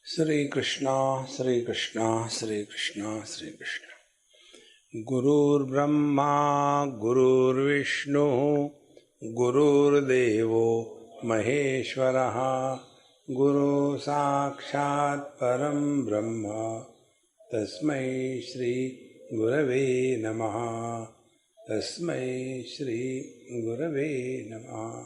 श्री कृष्णा श्री कृष्णा श्री कृष्णा श्री कृष्ण। गुरुर्ब्रह्मा गुरुर्विष्णु गुरुर्देवो महेश्वरः गुरु साक्षात् परं ब्रह्म तस्मै श्री गुरवे नमः। तस्मै श्री गुरवे नमः।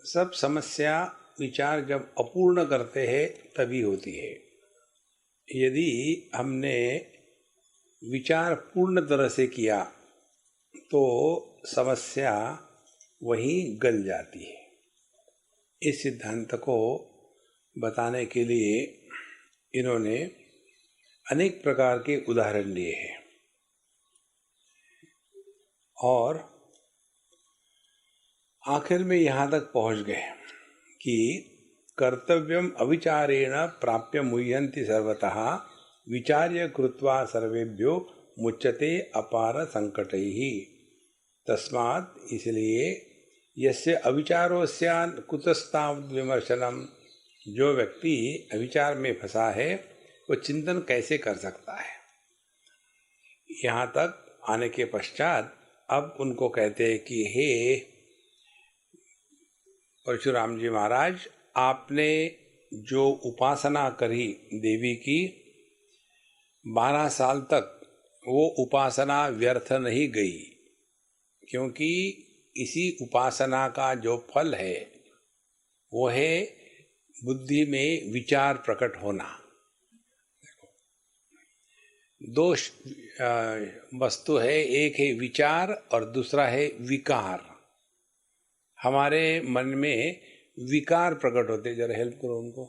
सब समस्या विचार जब अपूर्ण करते हैं तभी होती है। यदि हमने विचार पूर्ण तरह से किया तो समस्या वहीं गल जाती है। इस सिद्धांत को बताने के लिए इन्होंने अनेक प्रकार के उदाहरण लिए हैं और आखिर में यहाँ तक पहुँच गए कि कर्तव्यम अविचारेण प्राप्य मुह्यन्ति सर्वतः विचार्य कृत्वा सर्वेभ्यो मुच्यते अपार संकटैहि। तस्मात् इसलिए यस्य अविचारो स्यान् कुतस्तावद् विमर्शनम, जो व्यक्ति अविचार में फंसा है वो चिंतन कैसे कर सकता है। यहाँ तक आने के पश्चात अब उनको कहते हैं कि हे परशुराम जी महाराज, आपने जो उपासना करी देवी की 12 साल तक, वो उपासना व्यर्थ नहीं गई, क्योंकि इसी उपासना का जो फल है वो है बुद्धि में विचार प्रकट होना। दो वस्तु है, एक है विचार और दूसरा है विकार। हमारे मन में विकार प्रकट होते, जरा हेल्प करो उनको।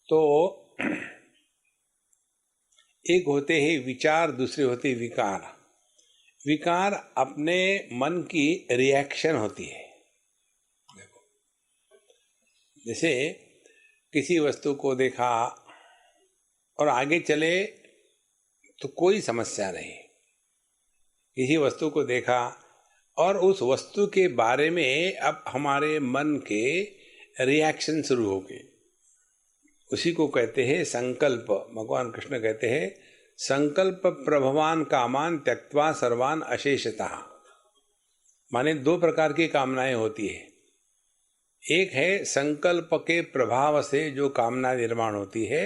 तो एक होते हैं विचार, दूसरे होते हैं विकार। विकार अपने मन की रिएक्शन होती है। देखो, जैसे किसी वस्तु को देखा और आगे चले तो कोई समस्या नहीं। किसी वस्तु को देखा और उस वस्तु के बारे में अब हमारे मन के रिएक्शन शुरू हो गए, उसी को कहते हैं संकल्प। भगवान कृष्ण कहते हैं संकल्प प्रभवान कामान त्यक्त्वा सर्वान अशेषतः। माने दो प्रकार की कामनाएं होती है। एक है संकल्प के प्रभाव से जो कामना निर्माण होती है,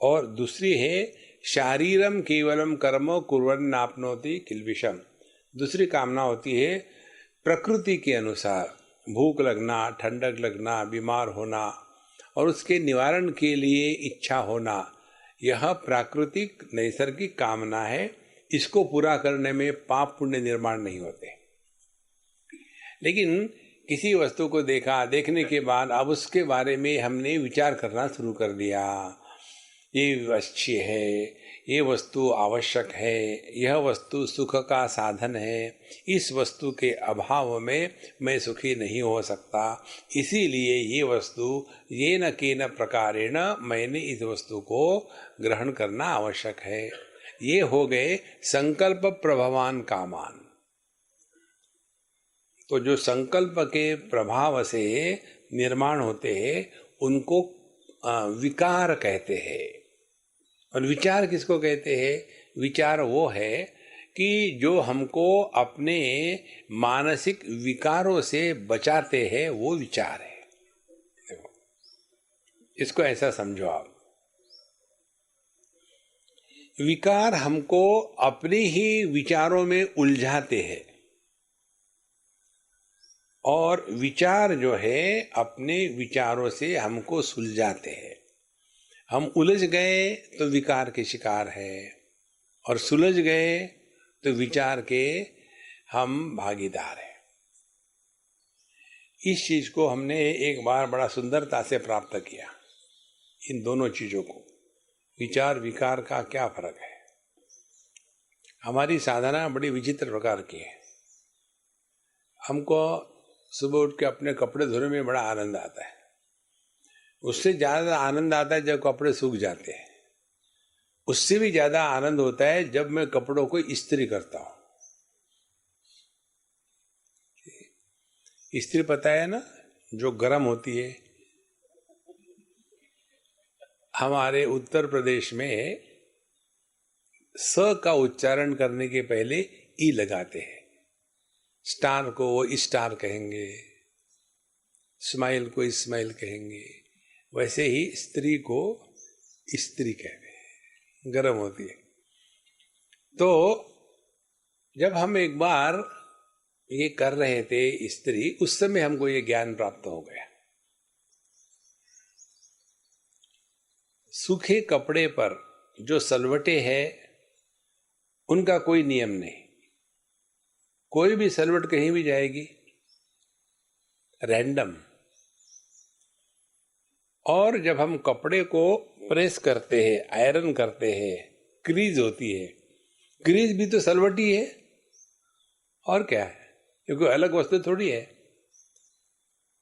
और दूसरी है शारीरम केवलम कर्म कुर्वन् नाप्नोति किल्बिषम। दूसरी कामना होती है प्रकृति के अनुसार, भूख लगना, ठंडक लगना, बीमार होना और उसके निवारण के लिए इच्छा होना। यह प्राकृतिक नैसर्गिक कामना है। इसको पूरा करने में पाप पुण्य निर्माण नहीं होते। लेकिन किसी वस्तु को देखा, देखने के बाद अब उसके बारे में हमने विचार करना शुरू कर दिया। ये अच्छी है, ये वस्तु आवश्यक है, यह वस्तु सुख का साधन है, इस वस्तु के अभाव में मैं सुखी नहीं हो सकता, इसीलिए ये वस्तु ये न केन प्रकारेण मैंने इस वस्तु को ग्रहण करना आवश्यक है। ये हो गए संकल्प प्रभवान कामान। तो जो संकल्प के प्रभाव से निर्माण होते हैं उनको विकार कहते हैं। और विचार किसको कहते हैं? विचार वो है कि जो हमको अपने मानसिक विकारों से बचाते हैं, वो विचार है। देखो, इसको ऐसा समझो आप। विकार हमको अपने ही विचारों में उलझाते हैं और विचार जो है अपने विचारों से हमको सुलझाते हैं। हम उलझ गए तो विकार के शिकार है और सुलझ गए तो विचार के हम भागीदार हैं। इस चीज को हमने एक बार बड़ा सुंदरता से प्राप्त किया। इन दोनों चीजों को, विचार विकार का क्या फर्क है। हमारी साधना बड़ी विचित्र प्रकार की है। हमको सुबह उठ के अपने कपड़े धोने में बड़ा आनंद आता है। उससे ज़्यादा आनंद आता है जब कपड़े सूख जाते हैं। उससे भी ज़्यादा आनंद होता है जब मैं कपड़ों को इस्त्री करता हूँ। इस्त्री पता है ना, जो गर्म होती है। हमारे उत्तर प्रदेश में स का उच्चारण करने के पहले ई लगाते हैं। स्टार को वो स्टार कहेंगे, स्माइल को स्माइल कहेंगे, वैसे ही स्त्री को स्त्री कहते हैं, गर्म होती है। तो जब हम एक बार ये कर रहे थे स्त्री, उस समय हमको ये ज्ञान प्राप्त हो गया। सूखे कपड़े पर जो सलवटे हैं उनका कोई नियम नहीं। कोई भी सलवट कहीं भी जाएगी, रैंडम। और जब हम कपड़े को प्रेस करते हैं, आयरन करते हैं, क्रीज होती है। क्रीज भी तो सलवटी है, और क्या है, क्योंकि अलग वस्तु थोड़ी है।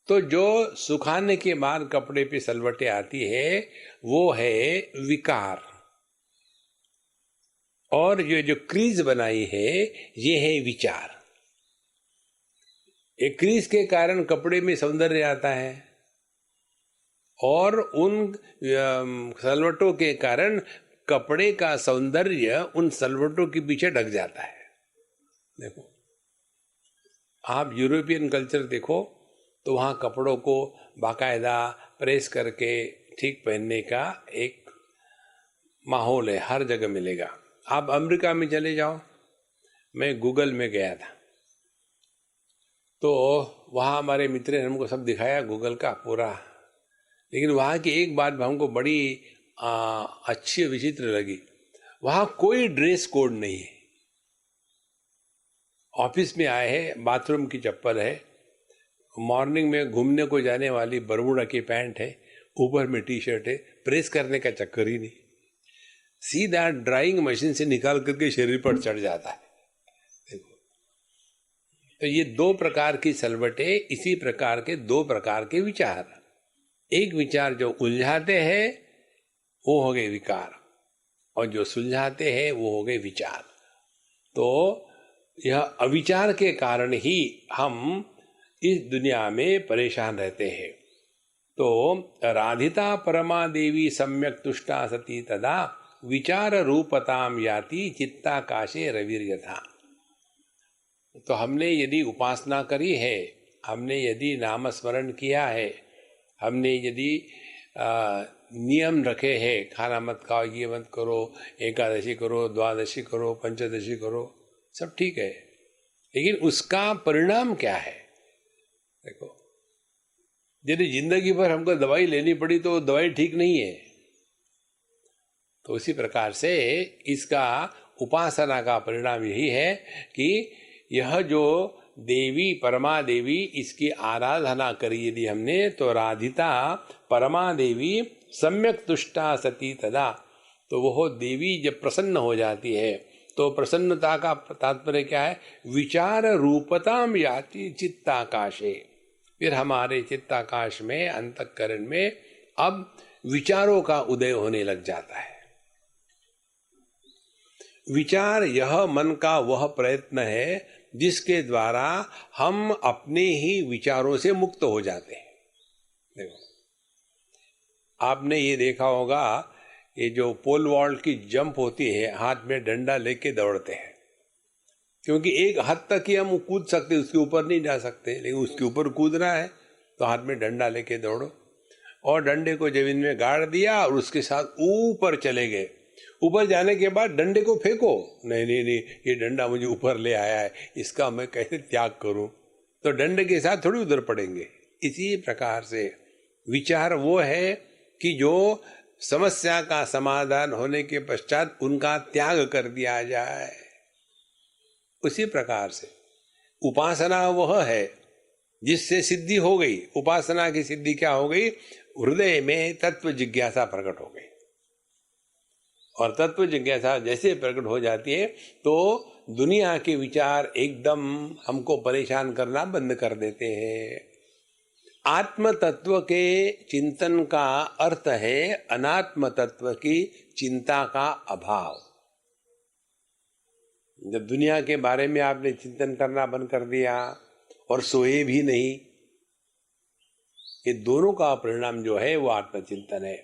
तो जो सुखाने के बाद कपड़े पे सलवटें आती है वो है विकार, और ये जो क्रीज बनाई है ये है विचार। एक क्रीज के कारण कपड़े में सौंदर्य आता है, और उन सलवटों के कारण कपड़े का सौंदर्य उन सलवटों के पीछे ढक जाता है। देखो, आप यूरोपियन कल्चर देखो तो वहाँ कपड़ों को बाकायदा प्रेस करके ठीक पहनने का एक माहौल है, हर जगह मिलेगा। आप अमेरिका में चले जाओ, मैं गूगल में गया था तो वहाँ हमारे मित्र ने हमको सब दिखाया गूगल का पूरा। लेकिन वहाँ की एक बात हमको बड़ी अच्छी विचित्र लगी, वहाँ कोई ड्रेस कोड नहीं है। ऑफिस में आए हैं, बाथरूम की चप्पल है, मॉर्निंग में घूमने को जाने वाली बरमूडा की पैंट है, ऊपर में टी शर्ट है, प्रेस करने का चक्कर ही नहीं, सीधा ड्राइंग मशीन से निकाल करके शरीर पर चढ़ जाता है। देखो, तो ये दो प्रकार की सलवटे, इसी प्रकार के दो प्रकार के विचार। एक विचार जो उलझाते हैं वो हो गए विकार, और जो सुलझाते हैं वो हो गए विचार। तो यह अविचार के कारण ही हम इस दुनिया में परेशान रहते हैं। तो राधिता परमा देवी सम्यक तुष्टा सती तदा विचार रूपताम याति चित्ताकाशे रविर्यथा। तो हमने यदि उपासना करी है, हमने यदि नाम स्मरण किया है, हमने यदि नियम रखे हैं, खाना मत खाओ, ये मत करो, एकादशी करो, द्वादशी करो, पंचदशी करो, सब ठीक है, लेकिन उसका परिणाम क्या है? देखो, यदि जिंदगी भर हमको दवाई लेनी पड़ी तो दवाई ठीक नहीं है। तो उसी प्रकार से इसका उपासना का परिणाम यही है कि यह जो देवी परमा देवी, इसकी आराधना करी यदि हमने, तो राधिता परमा देवी सम्यक तुष्टा सती तदा, तो वह देवी जब प्रसन्न हो जाती है, तो प्रसन्नता का तात्पर्य क्या है? विचार रूपताम याति चित्ताकाशे। फिर हमारे चित्ताकाश में, अंतःकरण में अब विचारों का उदय होने लग जाता है। विचार यह मन का वह प्रयत्न है जिसके द्वारा हम अपने ही विचारों से मुक्त हो जाते हैं। देखो, आपने ये देखा होगा, ये जो पोल वॉल्ट की जंप होती है, हाथ में डंडा लेके दौड़ते हैं, क्योंकि एक हद तक ही हम कूद सकते, उसके ऊपर नहीं जा सकते, लेकिन उसके ऊपर कूदना है तो हाथ में डंडा लेके दौड़ो। और डंडे को जमीन में गाड़ दिया और उसके साथ ऊपर चले गए। ऊपर जाने के बाद डंडे को फेंको, नहीं नहीं नहीं, ये डंडा मुझे ऊपर ले आया है, इसका मैं कैसे त्याग करूं? तो डंडे के साथ थोड़ी उधर पड़ेंगे। इसी प्रकार से विचार वो है कि जो समस्या का समाधान होने के पश्चात उनका त्याग कर दिया जाए। उसी प्रकार से उपासना वह है जिससे सिद्धि हो गई। उपासना की सिद्धि क्या हो गई? हृदय में तत्व जिज्ञासा प्रकट हो गई। और तत्व जिज्ञासा जैसे प्रकट हो जाती है तो दुनिया के विचार एकदम हमको परेशान करना बंद कर देते हैं। आत्म तत्व के चिंतन का अर्थ है अनात्म तत्व की चिंता का अभाव। जब दुनिया के बारे में आपने चिंतन करना बंद कर दिया और सोए भी नहीं, ये दोनों का परिणाम जो है वो आत्मचिंतन है।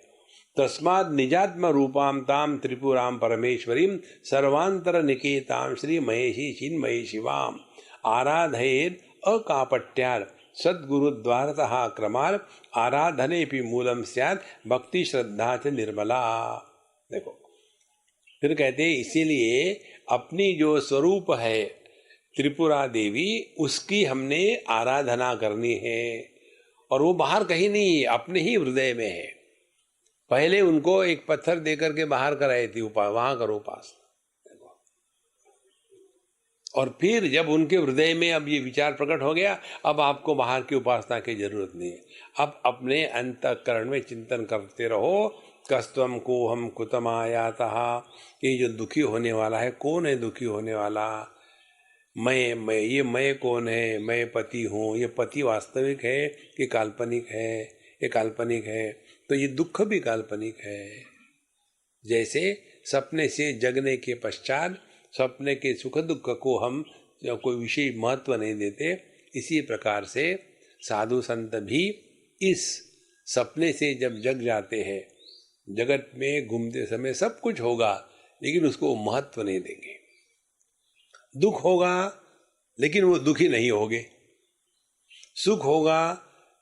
तस्माद निजात्म रूपाम ताम त्रिपुराम परमेश्वरीम सर्वांतर निकेताम श्री महेशी चिन्मयी शिवाम आराधयेद अकापट्यार सद्गुरुद्वारतः क्रमाल आराधनेपि मूलम स्यात् भक्ति श्रद्धा च निर्मला। देखो फिर कहते हैं इसीलिए अपनी जो स्वरूप है त्रिपुरा देवी, उसकी हमने आराधना करनी है। और वो बाहर कहीं नहीं, अपने ही हृदय में है। पहले उनको एक पत्थर देकर के बाहर कराई थी, वहां करो उपासना। और फिर जब उनके हृदय में अब ये विचार प्रकट हो गया, अब आपको बाहर की उपासना की जरूरत नहीं है। अब अपने अंतःकरण में चिंतन करते रहो। कस्तम को हम कुतम आयातः, ये जो दुखी होने वाला है, कौन है दुखी होने वाला? मैं ये मैं कौन है? मैं पति हूँ। ये पति वास्तविक है कि काल्पनिक है? ये काल्पनिक है तो ये दुख भी काल्पनिक है। जैसे सपने से जगने के पश्चात सपने के सुख दुख को हम कोई विशेष महत्व नहीं देते, इसी प्रकार से साधु संत भी इस सपने से जब जग जाते हैं, जगत में घूमते समय सब कुछ होगा लेकिन उसको महत्व नहीं देंगे। दुख होगा लेकिन वो दुखी नहीं होगे, सुख होगा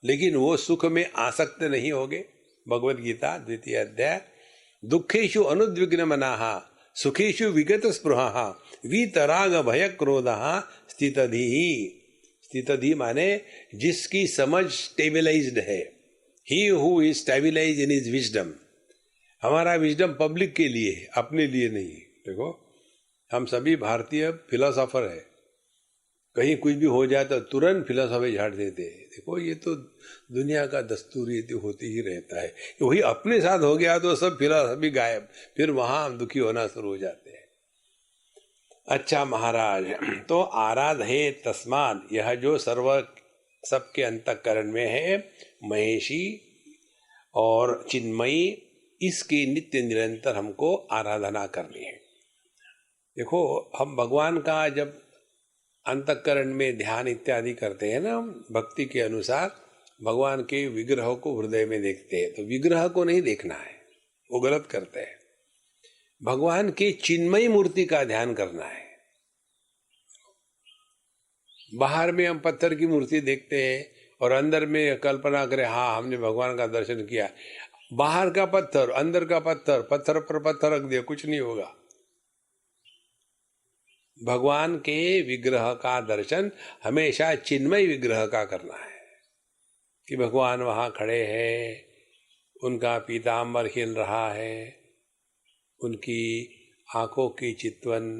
लेकिन वो सुख में आसक्त नहीं होगे। भगवद गीता 2य अध्याय। दुखेषु अनुद्विग्न मनाः सुखेषु विगत स्पृहः वीतराग भय क्रोधः स्थितधीः। स्थितधीः माने जिसकी समझ स्टेबलाइज्ड है। ही who is stabilised in his wisdom. हमारा विजडम पब्लिक के लिए है, अपने लिए नहीं। देखो हम सभी भारतीय फिलोसोफर है, कहीं कुछ भी हो जाए तो तुरंत फिलोसॉफी झाड़ देते हैं। देखो ये तो दुनिया का दस्तूर ये तो होती ही रहता है। वही अपने साथ हो गया तो सब फिलोसॉफी गायब, फिर वहां हम दुखी होना शुरू हो जाते हैं। अच्छा महाराज, तो आराधे तस्माद, यह जो सर्व सबके अंतःकरण में है, महेशी और चिन्मयी, इसकी नित्य निरंतर हमको आराधना करनी है। देखो हम भगवान का जब अंतःकरण में ध्यान इत्यादि करते हैं ना, भक्ति के अनुसार भगवान के विग्रह को हृदय में देखते हैं, तो विग्रह को नहीं देखना है, वो गलत करते हैं। भगवान की चिन्मयी मूर्ति का ध्यान करना है। बाहर में हम पत्थर की मूर्ति देखते हैं और अंदर में कल्पना करें हाँ हमने भगवान का दर्शन किया। बाहर का पत्थर, अंदर का पत्थर, पत्थर पर पत्थर रख दिया, कुछ नहीं होगा। भगवान के विग्रह का दर्शन हमेशा चिन्मय विग्रह का करना है कि भगवान वहां खड़े हैं, उनका पीतांबर हिल रहा है, उनकी आंखों की चितवन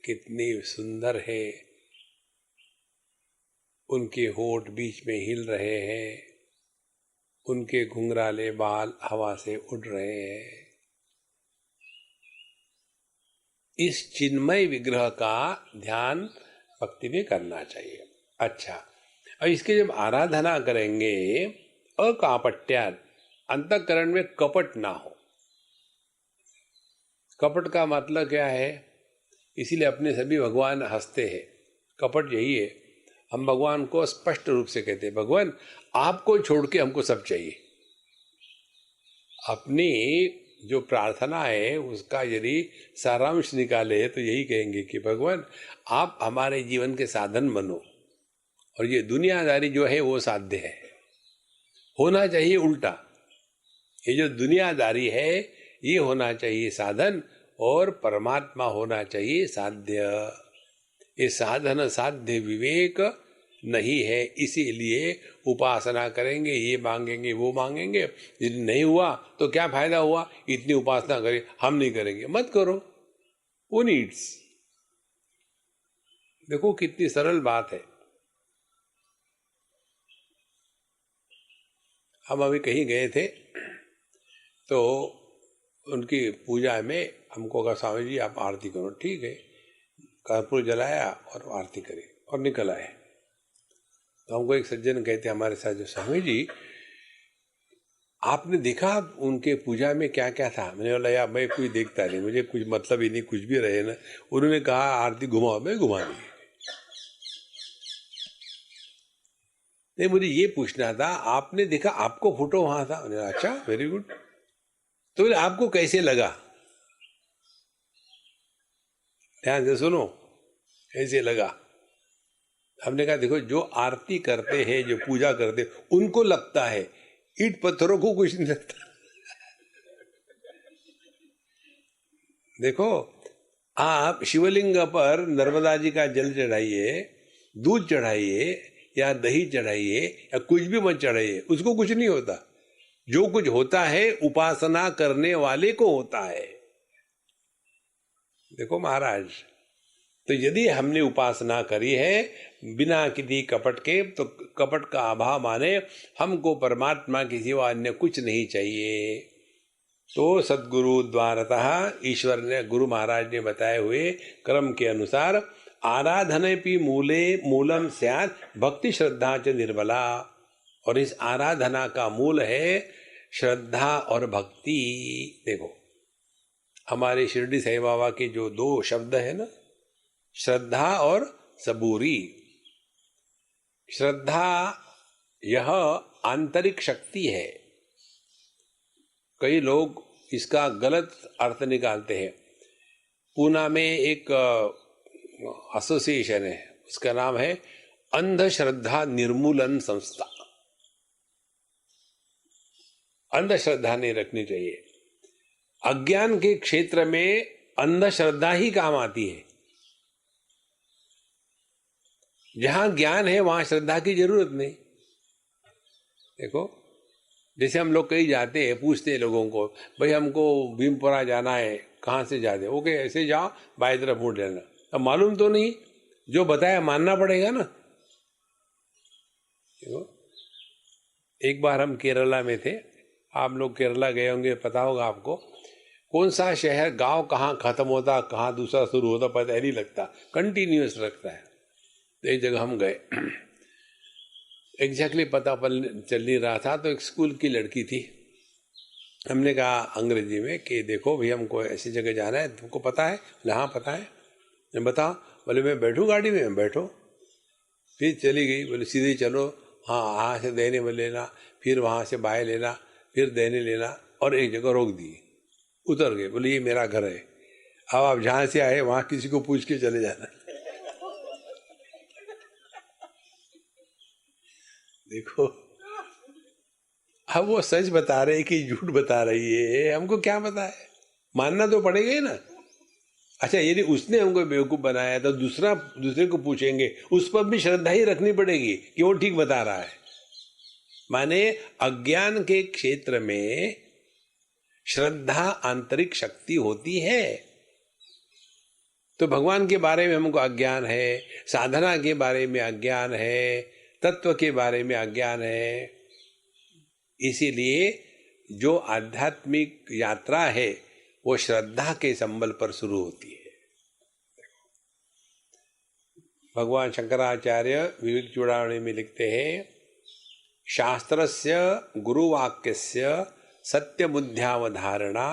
कितनी सुंदर है, उनके होठ बीच में हिल रहे हैं, उनके घुंघराले बाल हवा से उड़ रहे हैं। इस चिन्मय विग्रह का ध्यान भक्ति में करना चाहिए। अच्छा, और इसके जब आराधना करेंगे, अकापट्यात्, अंतःकरण में कपट ना हो। कपट का मतलब क्या है? इसीलिए अपने सभी भगवान हंसते हैं। कपट यही है, हम भगवान को स्पष्ट रूप से कहते हैं भगवान आपको छोड़ के हमको सब चाहिए। अपनी जो प्रार्थना है उसका यदि सारांश निकाले तो यही कहेंगे कि भगवान आप हमारे जीवन के साधन बनो, और ये दुनियादारी जो है वो साध्य है। होना चाहिए उल्टा, ये जो दुनियादारी है ये होना चाहिए साधन, और परमात्मा होना चाहिए साध्य। ये साधन साध्य विवेक नहीं है, इसीलिए उपासना करेंगे, ये मांगेंगे वो मांगेंगे, यदि नहीं हुआ तो क्या फायदा हुआ? इतनी उपासना करें, हम नहीं करेंगे, मत करो, वो नीड्स। देखो कितनी सरल बात है। हम अभी कहीं गए थे तो उनकी पूजा में हमको कहा स्वामी जी आप आरती करो, ठीक है, कर्पूर जलाया और आरती करी और निकल आए। तो हमको एक सज्जन कहते हमारे साथ, जो स्वामी जी आपने देखा उनके पूजा में क्या क्या था? मैंने बोला यार मैं कुछ देखता नहीं, मुझे कुछ मतलब ही नहीं, कुछ भी रहे ना। उन्होंने कहा आरती घुमाओ, मैं घुमा दी। नहीं, मुझे ये पूछना था, आपने देखा, आपको फोटो वहां था? मैंने अच्छा वेरी गुड। तो बोले आपको कैसे लगा? ध्यान से सुनो, कैसे लगा? हमने कहा देखो, जो आरती करते हैं, जो पूजा करते हैं, उनको लगता है, ईंट पत्थरों को कुछ नहीं लगता। देखो, आप शिवलिंग पर नर्मदा जी का जल चढ़ाइए, दूध चढ़ाइए या दही चढ़ाइए या कुछ भी मत चढ़ाइए, उसको कुछ नहीं होता। जो कुछ होता है उपासना करने वाले को होता है। देखो महाराज, तो यदि हमने उपासना करी है बिना किसी कपट के, तो कपट का अभाव माने हमको परमात्मा के सिवा अन्य कुछ नहीं चाहिए। तो सद्गुरु द्वारतः ईश्वर ने, गुरु महाराज ने बताए हुए क्रम के अनुसार, आराधनेपि मूले मूलम स्यात् भक्ति श्रद्धा च निर्मला। और इस आराधना का मूल है श्रद्धा और भक्ति। देखो, हमारे शिरडी साईं बाबा के जो दो शब्द है ना, श्रद्धा और सबूरी। श्रद्धा यह आंतरिक शक्ति है। कई लोग इसका गलत अर्थ निकालते हैं। पूना में एक एसोसिएशन है, उसका नाम है अंधश्रद्धा निर्मूलन संस्था। अंधश्रद्धा नहीं रखनी चाहिए। अज्ञान के क्षेत्र में अंधश्रद्धा ही काम आती है। जहां ज्ञान है वहां श्रद्धा की जरूरत नहीं। देखो, जैसे हम लोग कहीं जाते हैं, पूछते हैं लोगों को, भाई हमको भीमपुरा जाना है, कहाँ से जाते? ओके, ऐसे जाओ, बाई तरफ मुड़ लेना। अब मालूम तो नहीं, जो बताया मानना पड़ेगा ना। देखो, एक बार हम केरला में थे, आप लोग केरला गए होंगे, पता होगा आपको, कौन सा शहर, गांव कहाँ खत्म होता, कहाँ दूसरा शुरू होता, पता ही नहीं लगता, कंटिन्यूअस रखता है। तो एक जगह हम गए, एग्जैक्टली पता चल नहीं रहा था। तो एक स्कूल की लड़की थी, हमने कहा अंग्रेजी में कि देखो भैया हमको ऐसी जगह जाना है, तुमको पता है? हाँ पता है। मैं बताओ? बोले मैं बैठूं गाड़ी में? बैठो। फिर चली गई, बोले सीधे चलो, हाँ यहाँ से देने में लेना, फिर वहाँ से बाएं लेना, फिर देने लेना, और एक जगह रोक दी। उतर गए, बोले ये मेरा घर है, अब आप जहाँ से आए वहाँ किसी को पूछ के चले जाना। देखो, अब वो सच बता रहे कि झूठ बता रही है, हमको क्या पता है? मानना तो पड़ेगा ही ना। अच्छा, यदि उसने हमको बेवकूफ बनाया तो दूसरे को पूछेंगे, उस पर भी श्रद्धा ही रखनी पड़ेगी कि वो ठीक बता रहा है। माने अज्ञान के क्षेत्र में श्रद्धा आंतरिक शक्ति होती है। तो भगवान के बारे में हमको अज्ञान है, साधना के बारे में अज्ञान है, तत्व के बारे में अज्ञान है। इसीलिए जो आध्यात्मिक यात्रा है वो श्रद्धा के संबल पर शुरू होती है। भगवान शंकराचार्य विवेक चूड़ामणि में लिखते हैं, शास्त्रस्य गुरुवाक्यस्य सत्यबुद्ध्यावधारणा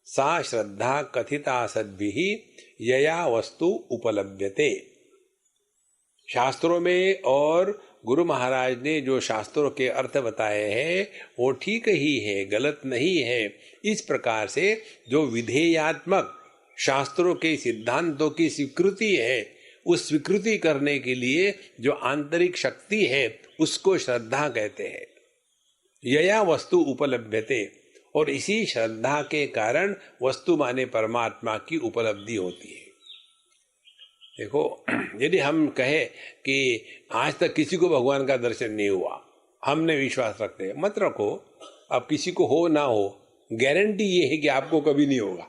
सा श्रद्धा कथिता सद्भिः यया वस्तु उपलभ्यते। शास्त्रों में और गुरु महाराज ने जो शास्त्रों के अर्थ बताए हैं वो ठीक ही है, गलत नहीं है। इस प्रकार से जो विधेयात्मक शास्त्रों के सिद्धांतों की स्वीकृति है, उस स्वीकृति करने के लिए जो आंतरिक शक्ति है उसको श्रद्धा कहते हैं। यया वस्तु उपलभ्यते, और इसी श्रद्धा के कारण वस्तु माने परमात्मा की उपलब्धि होती है। देखो, यदि हम कहें कि आज तक किसी को भगवान का दर्शन नहीं हुआ, हमने विश्वास रखते हैं, मत रखो। अब किसी को हो ना हो, गारंटी ये है कि आपको कभी नहीं होगा।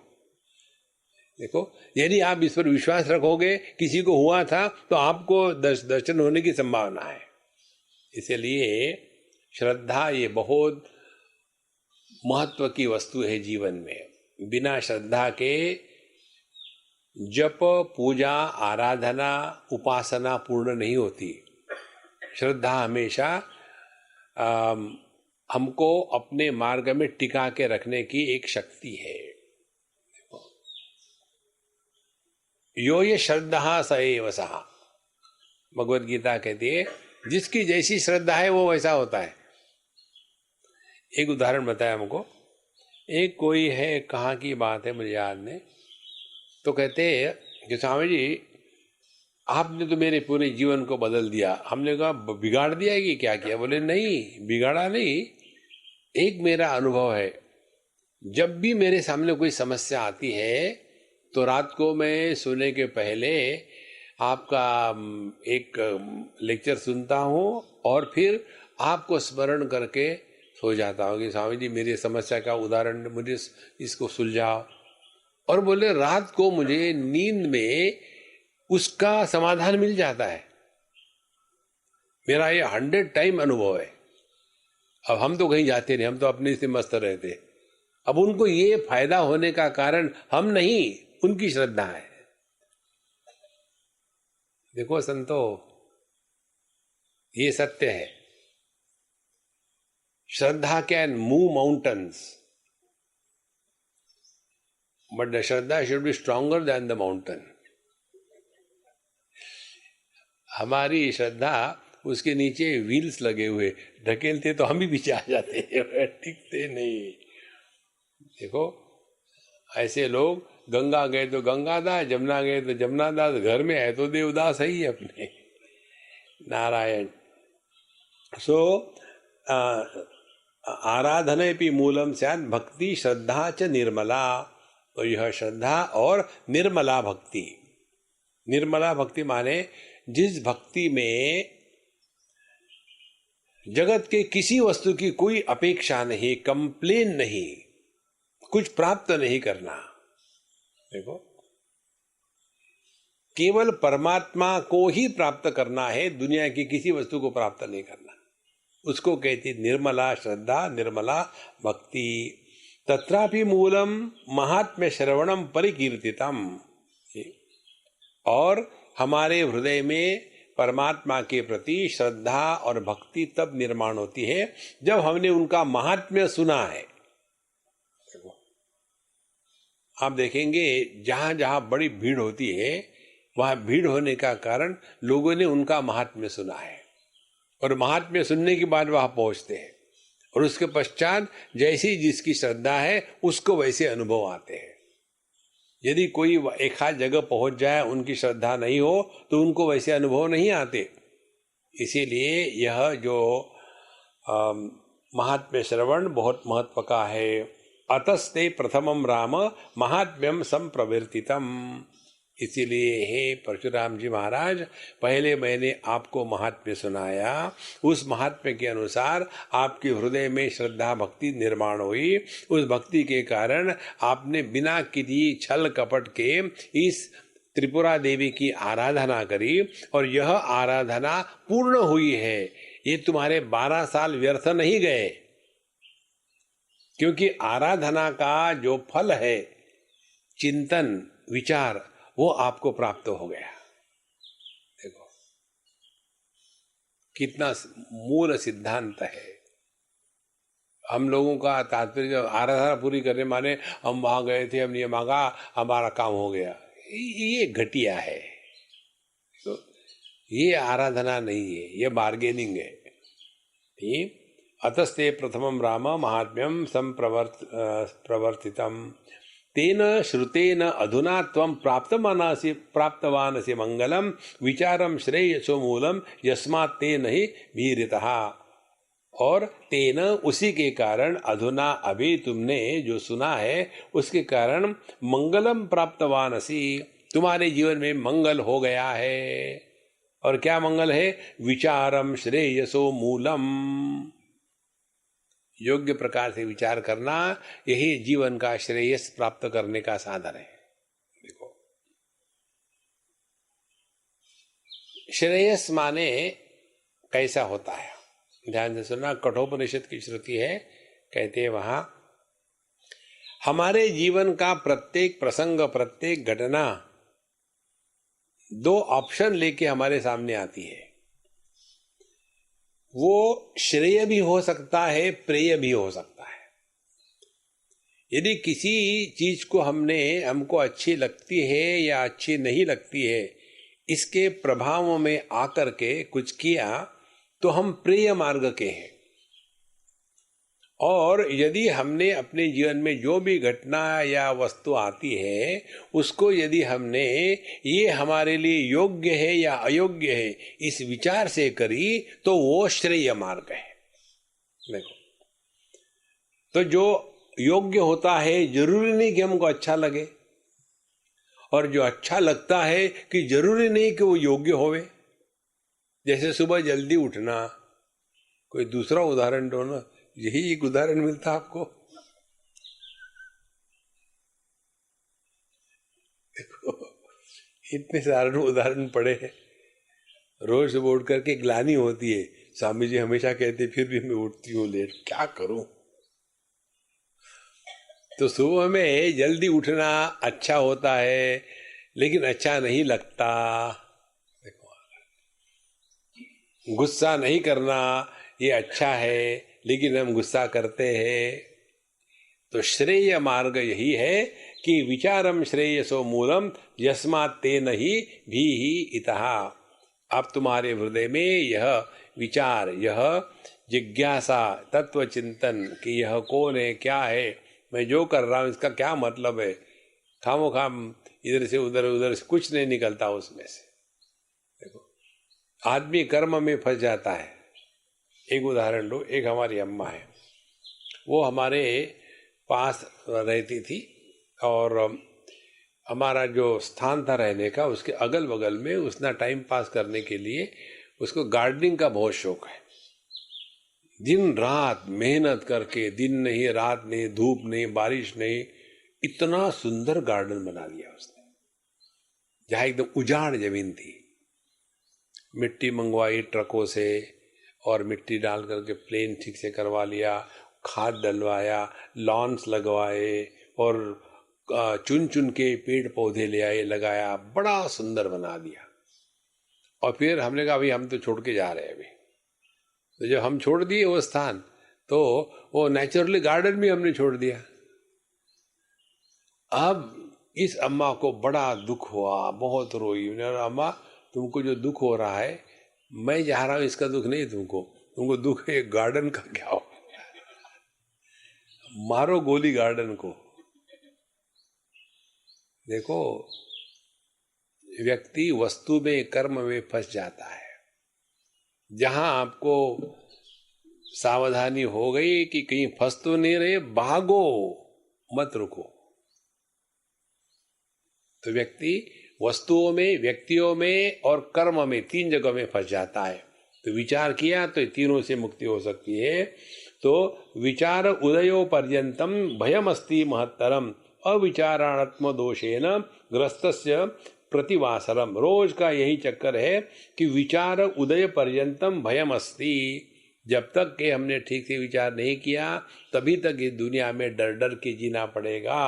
देखो, यदि आप इस पर विश्वास रखोगे, किसी को हुआ था तो आपको दर्शन होने की संभावना है। इसलिए श्रद्धा ये बहुत महत्व की वस्तु है जीवन में। बिना श्रद्धा के जप, पूजा, आराधना, उपासना पूर्ण नहीं होती। श्रद्धा हमेशा हमको अपने मार्ग में टिका के रखने की एक शक्ति है। यो ये श्रद्धा स एव सः, भगवत गीता कहती है जिसकी जैसी श्रद्धा है वो वैसा होता है। एक उदाहरण बताया हमको, एक कोई है, कहाँ की बात है मुझे याद नहीं, तो कहते हैं कि स्वामी जी आपने तो मेरे पूरे जीवन को बदल दिया। हमने कहा बिगाड़ दिया है कि क्या किया? बोले नहीं, बिगाड़ा नहीं, एक मेरा अनुभव है, जब भी मेरे सामने कोई समस्या आती है तो रात को मैं सोने के पहले आपका एक लेक्चर सुनता हूँ और फिर आपको स्मरण करके सो जाता हूँ कि स्वामी जी मेरी समस्या का उदाहरण, मुझे इसको सुलझाओ। और बोले रात को मुझे नींद में उसका समाधान मिल जाता है। मेरा ये 100 टाइम अनुभव है। अब हम तो कहीं जाते नहीं, हम तो अपने से मस्त रहते। अब उनको ये फायदा होने का कारण हम नहीं, उनकी श्रद्धा है। देखो संतो, ये सत्य है। Shraddha can move mountains, but the shraddha should be stronger than the mountain. हमारी श्रद्धा, उसके नीचे व्हील्स लगे हुए, ढकेलते तो हम भी पीछे आ जाते हैं, टिकते नहीं। देखो ऐसे लोग, गंगा गए तो गंगादास, जमुना गए तो जमुनादास, घर में है तो देवदास है ही अपने। नारायण। सो आराधनेपि मूलम स्यात् भक्ति श्रद्धा च निर्मला। तो यह श्रद्धा और निर्मला भक्ति, निर्मला भक्ति माने जिस भक्ति में जगत के किसी वस्तु की कोई अपेक्षा नहीं, कंप्लेन नहीं, कुछ प्राप्त नहीं करना। देखो केवल परमात्मा को ही प्राप्त करना है, दुनिया की किसी वस्तु को प्राप्त नहीं करना। उसको कहती निर्मला श्रद्धा, निर्मला भक्ति। तत्रापि मूलम महात्म्य श्रवणम परिकीर्तितम। और हमारे हृदय में परमात्मा के प्रति श्रद्धा और भक्ति तब निर्माण होती है जब हमने उनका महात्म्य सुना है। आप देखेंगे जहां जहां बड़ी भीड़ होती है, वहां भीड़ होने का कारण लोगों ने उनका महात्म्य सुना है, और महात्म्य सुनने के बाद वहां पहुंचते हैं, और उसके पश्चात जैसी जिसकी श्रद्धा है उसको वैसे अनुभव आते हैं। यदि कोई एक आध जगह पहुंच जाए, उनकी श्रद्धा नहीं हो, तो उनको वैसे अनुभव नहीं आते। इसीलिए यह जो महात्म्य श्रवण बहुत महत्व का है। अतस्ते प्रथमम राम महात्म्यम संप्रवर्तितम। इसीलिए हे परशुराम जी महाराज, पहले मैंने आपको महात्म्य सुनाया, उस महात्म्य के अनुसार आपके हृदय में श्रद्धा भक्ति निर्माण हुई। उस भक्ति के कारण आपने बिना किसी छल कपट के इस त्रिपुरा देवी की आराधना करी, और यह आराधना पूर्ण हुई है। ये तुम्हारे 12 साल व्यर्थ नहीं गए, क्योंकि आराधना का जो फल है, चिंतन विचार, वो आपको प्राप्त हो गया। देखो कितना मूल सिद्धांत है। हम लोगों का तात्पर्य आराधना पूरी करने माने हम वहां गए थे, हमने ये मांगा, हमारा काम हो गया, ये घटिया है। तो ये आराधना नहीं है, ये बार्गेनिंग है। ठीक। अतस्ते प्रथमम राम महात्म्यम संप्रवर्तितम तेन श्रुतेन अधुना त्वं प्राप्तवानसि मंगलम विचारम श्रेयसो मूलम यस्मात् तेन ही भीरितः। और तेन उसी के कारण, अधुना अभी तुमने जो सुना है उसके कारण मंगलम प्राप्तवानसि, तुम्हारे जीवन में मंगल हो गया है। और क्या मंगल है? विचारम श्रेयसो मूलम। योग्य प्रकार से विचार करना, यही जीवन का श्रेयस प्राप्त करने का साधन है। देखो श्रेयस माने कैसा होता है, ध्यान से सुनना। कठोपनिषद की श्रुति है, कहते हैं वहां हमारे जीवन का प्रत्येक प्रसंग, प्रत्येक घटना दो ऑप्शन लेके हमारे सामने आती है। वो श्रेय भी हो सकता है, प्रेय भी हो सकता है। यदि किसी चीज को हमको अच्छी लगती है या अच्छी नहीं लगती है, इसके प्रभाव में आकर के कुछ किया तो हम प्रिय मार्ग के हैं। और यदि हमने अपने जीवन में जो भी घटना या वस्तु आती है, उसको यदि हमने ये हमारे लिए योग्य है या अयोग्य है इस विचार से करी, तो वो श्रेय मार्ग है। देखो, तो जो योग्य होता है जरूरी नहीं कि हमको अच्छा लगे, और जो अच्छा लगता है कि जरूरी नहीं कि वो योग्य होवे। जैसे सुबह जल्दी उठना, कोई दूसरा उदाहरण दो ना, यही एक उदाहरण मिलता आपको। देखो, इतने सारे उदाहरण पड़े हैं। रोज सुबह उठ करके ग्लानि होती है, स्वामी जी हमेशा कहते फिर भी मैं उठती हूँ लेट, क्या करूं। तो सुबह में जल्दी उठना अच्छा होता है, लेकिन अच्छा नहीं लगता। देखो, गुस्सा नहीं करना ये अच्छा है, लेकिन हम गुस्सा करते हैं। तो श्रेय मार्ग यही है कि विचारम श्रेयसो मूलम यस्मात् तेन ही भी इतः। अब तुम्हारे हृदय में यह विचार, यह जिज्ञासा, तत्व चिंतन कि यह कौन है, क्या है, मैं जो कर रहा हूं इसका क्या मतलब है, खामोखाम इधर से उधर, उधर से कुछ नहीं निकलता उसमें से। देखो, आदमी कर्म में फंस जाता है। एक उदाहरण लो, एक हमारी अम्मा है, वो हमारे पास रहती थी, और हमारा जो स्थान था रहने का उसके अगल बगल में उसने टाइम पास करने के लिए, उसको गार्डनिंग का बहुत शौक है। दिन रात मेहनत करके, दिन नहीं रात नहीं, धूप नहीं बारिश नहीं, इतना सुंदर गार्डन बना दिया उसने, जहां एकदम उजाड़ जमीन थी। मिट्टी मंगवाई ट्रकों से, और मिट्टी डाल करके प्लेन ठीक से करवा लिया, खाद डलवाया, लॉन्स लगवाए, और चुन चुन के पेड़ पौधे ले आए, लगाया, बड़ा सुंदर बना दिया। और फिर हमने कहा भाई हम तो छोड़ के जा रहे हैं अभी। तो जब हम छोड़ दिए वो स्थान, तो वो नेचुरली गार्डन भी हमने छोड़ दिया। अब इस अम्मा को बड़ा दुख हुआ, बहुत रोई। अम्मा, तुमको जो दुख हो रहा है, मैं जा रहा हूं इसका दुख नहीं तुमको दुख है गार्डन का। क्या हो, मारो गोली गार्डन को। देखो, व्यक्ति वस्तु में, कर्म में फंस जाता है। जहां आपको सावधानी हो गई कि कहीं फंस तो नहीं रहे, भागो, मत रुको। तो व्यक्ति वस्तुओं में, व्यक्तियों में और कर्म में, तीन जगह में फंस जाता है। तो विचार किया तो तीनों से मुक्ति हो सकती है। तो विचार उदयो पर्यंतम भयमस्ति महत्तरम अविचारात्म दोषेन ग्रस्तस्य प्रतिवासरम। रोज का यही चक्कर है कि विचार उदय पर्यंतम भयमस्ति। जब तक कि हमने ठीक से विचार नहीं किया, तभी तक इस दुनिया में डर डर के जीना पड़ेगा।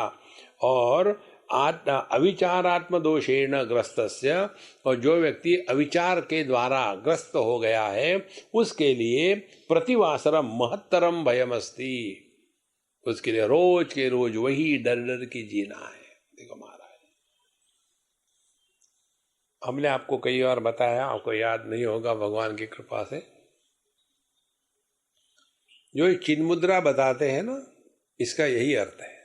और अविचारात्म दोषेण ग्रस्तस्य, और जो व्यक्ति अविचार के द्वारा ग्रस्त हो गया है, उसके लिए प्रतिवासरम महत्तरम भयमस्ति। उसके लिए रोज के रोज वही डर डर के जीना है। देखो महाराज, हमने आपको कई बार बताया, आपको याद नहीं होगा, भगवान की कृपा से जो चिन्ह मुद्रा बताते हैं ना, इसका यही अर्थ है।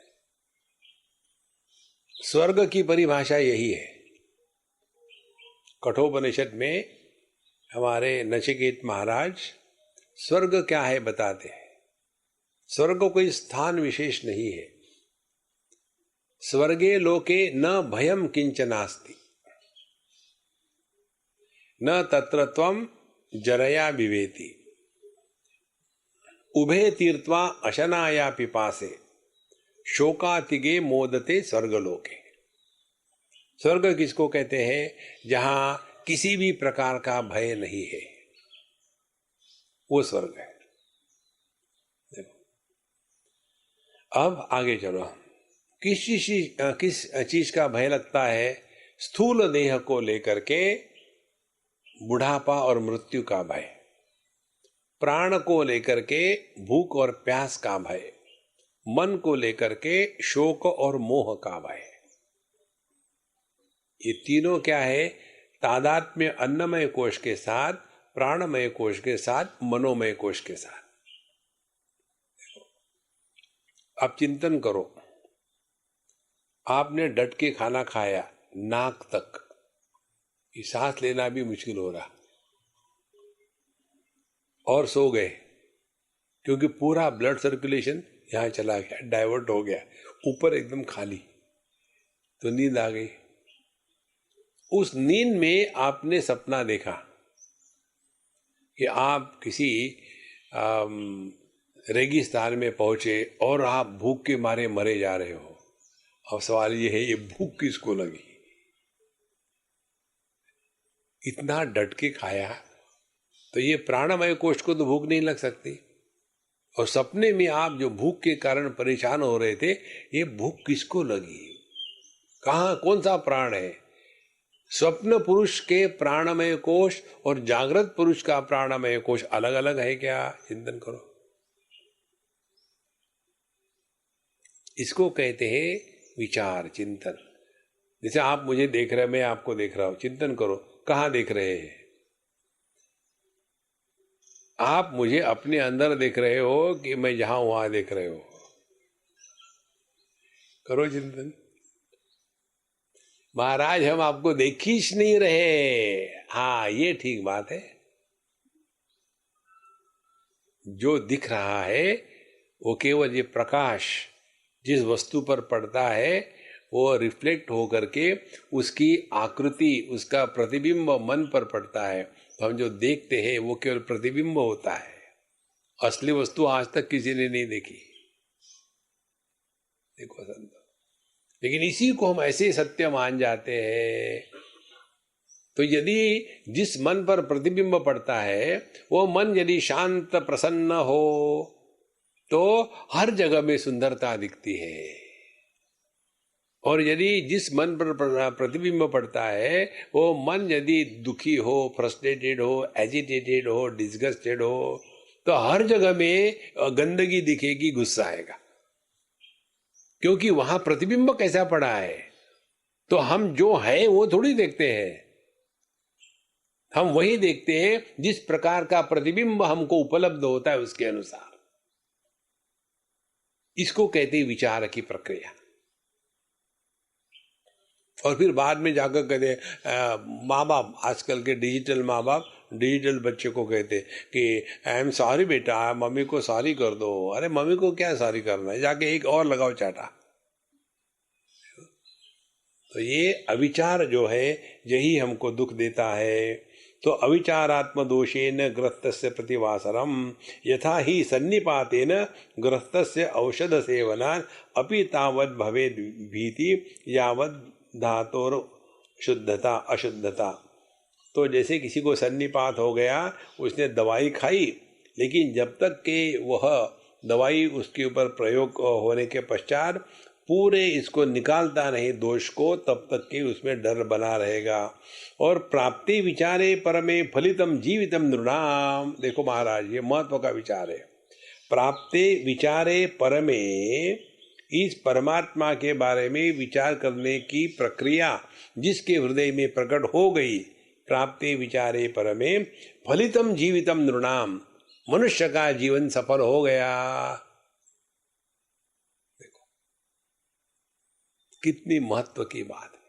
स्वर्ग की परिभाषा यही है। कठोपनिषद में हमारे नचिकेत महाराज स्वर्ग क्या है बताते हैं। स्वर्ग कोई स्थान विशेष नहीं है। स्वर्गे लोके न भयम किंचनास्ति, न तत्र त्वं जरया विवेति, उभे तीर्थवा अशनाया पिपासे, शोकातिगे मोदते स्वर्गलोके। स्वर्ग किसको कहते हैं? जहां किसी भी प्रकार का भय नहीं है, वो स्वर्ग है। देखो, अब आगे चलो। किस चीज का भय लगता है? स्थूल देह को लेकर के बुढ़ापा और मृत्यु का भय, प्राण को लेकर के भूख और प्यास का भय, मन को लेकर के शोक और मोह का भय। ये तीनों क्या है? तादात्म्य अन्नमय कोश के साथ, प्राणमय कोश के साथ, मनोमय कोश के साथ। अब चिंतन करो, आपने डट के खाना खाया नाक तक, ये सांस लेना भी मुश्किल हो रहा, और सो गए क्योंकि पूरा ब्लड सर्कुलेशन यहां चला गया, डाइवर्ट हो गया, ऊपर एकदम खाली, तो नींद आ गई। उस नींद में आपने सपना देखा कि आप किसी रेगिस्तान में पहुंचे और आप भूख के मारे मरे जा रहे हो। अब सवाल ये है, ये भूख किसको लगी? इतना डट के खाया, तो ये प्राणमय कोश को तो भूख नहीं लग सकती। और सपने में आप जो भूख के कारण परेशान हो रहे थे, ये भूख किसको लगी? कहाँ, कौन सा प्राण है? स्वप्न पुरुष के प्राणमय कोश और जागृत पुरुष का प्राणमय कोश अलग अलग है क्या? चिंतन करो। इसको कहते हैं विचार, चिंतन। जैसे आप मुझे देख रहे हैं, मैं आपको देख रहा हूं, चिंतन करो, कहां देख रहे हैं? आप मुझे अपने अंदर देख रहे हो कि मैं जहां वहां देख रहे हो? करो चिंतन। महाराज हम आपको देख ही नहीं रहे। हाँ, ये ठीक बात है। जो दिख रहा है वो केवल ये प्रकाश जिस वस्तु पर पड़ता है वो रिफ्लेक्ट होकर के उसकी आकृति, उसका प्रतिबिंब मन पर पड़ता है। तो हम जो देखते हैं वो केवल प्रतिबिंब होता है, असली वस्तु आज तक किसी ने नहीं देखी। देखो संत, लेकिन इसी को हम ऐसे सत्य मान जाते हैं। तो यदि जिस मन पर प्रतिबिंब पड़ता है वो मन यदि शांत प्रसन्न हो तो हर जगह में सुंदरता दिखती है। और यदि जिस मन पर प्रतिबिंब पड़ता है वो मन यदि दुखी हो, फ्रस्ट्रेटेड हो, एजिटेटेड हो, डिस्गस्टेड हो, तो हर जगह में गंदगी दिखेगी, गुस्सा आएगा। क्योंकि वहां प्रतिबिंब कैसा पड़ा है। तो हम जो है वो थोड़ी देखते हैं, हम वही देखते हैं जिस प्रकार का प्रतिबिंब हमको उपलब्ध होता है उसके अनुसार। इसको कहते हैं विचार की प्रक्रिया। और फिर बाद में जाकर कहते माँ बाप, आजकल के डिजिटल माँ बाप डिजिटल बच्चे को कहते कि आई एम सॉरी बेटा, मम्मी को सॉरी कर दो। अरे मम्मी को क्या सॉरी करना है, जाके एक और लगाओ चाटा। तो ये अविचार जो है यही हमको दुख देता है। तो अविचारात्म दोषेन ग्रस्तस्य प्रतिवासरम यथा ही सन्निपातेन ग्रस्तस्य औषध सेवनात् अपि तावत् भवेद् भीति यावत् धातोर शुद्धता अशुद्धता। तो जैसे किसी को सन्निपात हो गया, उसने दवाई खाई, लेकिन जब तक के वह दवाई उसके ऊपर प्रयोग होने के पश्चात पूरे इसको निकालता नहीं दोष को, तब तक के उसमें डर बना रहेगा। और प्राप्ति विचारे परमे फलितम जीवितम नृणाम। देखो महाराज, ये महत्व का विचार है। प्राप्ति विचारे परमे, इस परमात्मा के बारे में विचार करने की प्रक्रिया जिसके हृदय में प्रकट हो गई, प्राप्ति विचारे परमे फलितम जीवितम नृणाम, मनुष्य का जीवन सफल हो गया। देखो कितनी महत्व की बात है।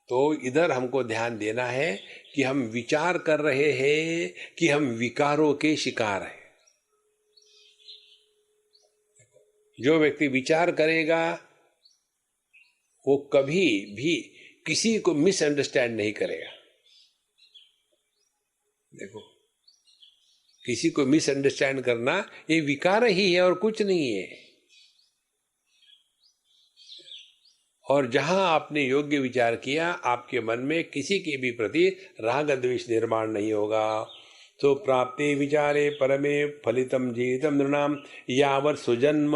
तो इधर हमको ध्यान देना है कि हम विचार कर रहे हैं कि हम विकारों के शिकार हैं। जो व्यक्ति विचार करेगा वो कभी भी किसी को मिसअंडरस्टैंड नहीं करेगा। देखो, किसी को मिसअंडरस्टैंड करना ये विकार ही है और कुछ नहीं है। और जहां आपने योग्य विचार किया, आपके मन में किसी के भी प्रति राग द्वेष निर्माण नहीं होगा। तो प्राप्ते विचारे परमे फलितम जीवितम नृणाम यावत् सुजन्म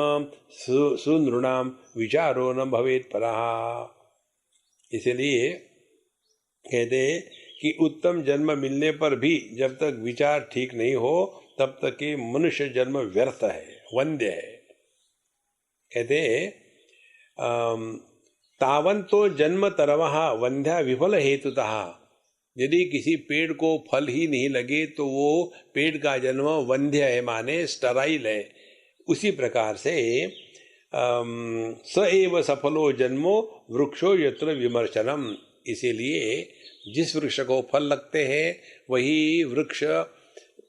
सुनृणाम विचारो न भवेत् परः। इसलिए कहते हैं कि उत्तम जन्म मिलने पर भी जब तक विचार ठीक नहीं हो तब तक कि मनुष्य जन्म व्यर्थ है, वंद्य है। कहते तावंतो जन्म तरवः वंध्या विफल हेतुतः। यदि किसी पेड़ को फल ही नहीं लगे तो वो पेड़ का जन्म वंध्य है, माने स्टराइल है। उसी प्रकार से स एव सफलो जन्मो वृक्षो यत्र विमर्शनम। इसीलिए जिस वृक्ष को फल लगते हैं वही वृक्ष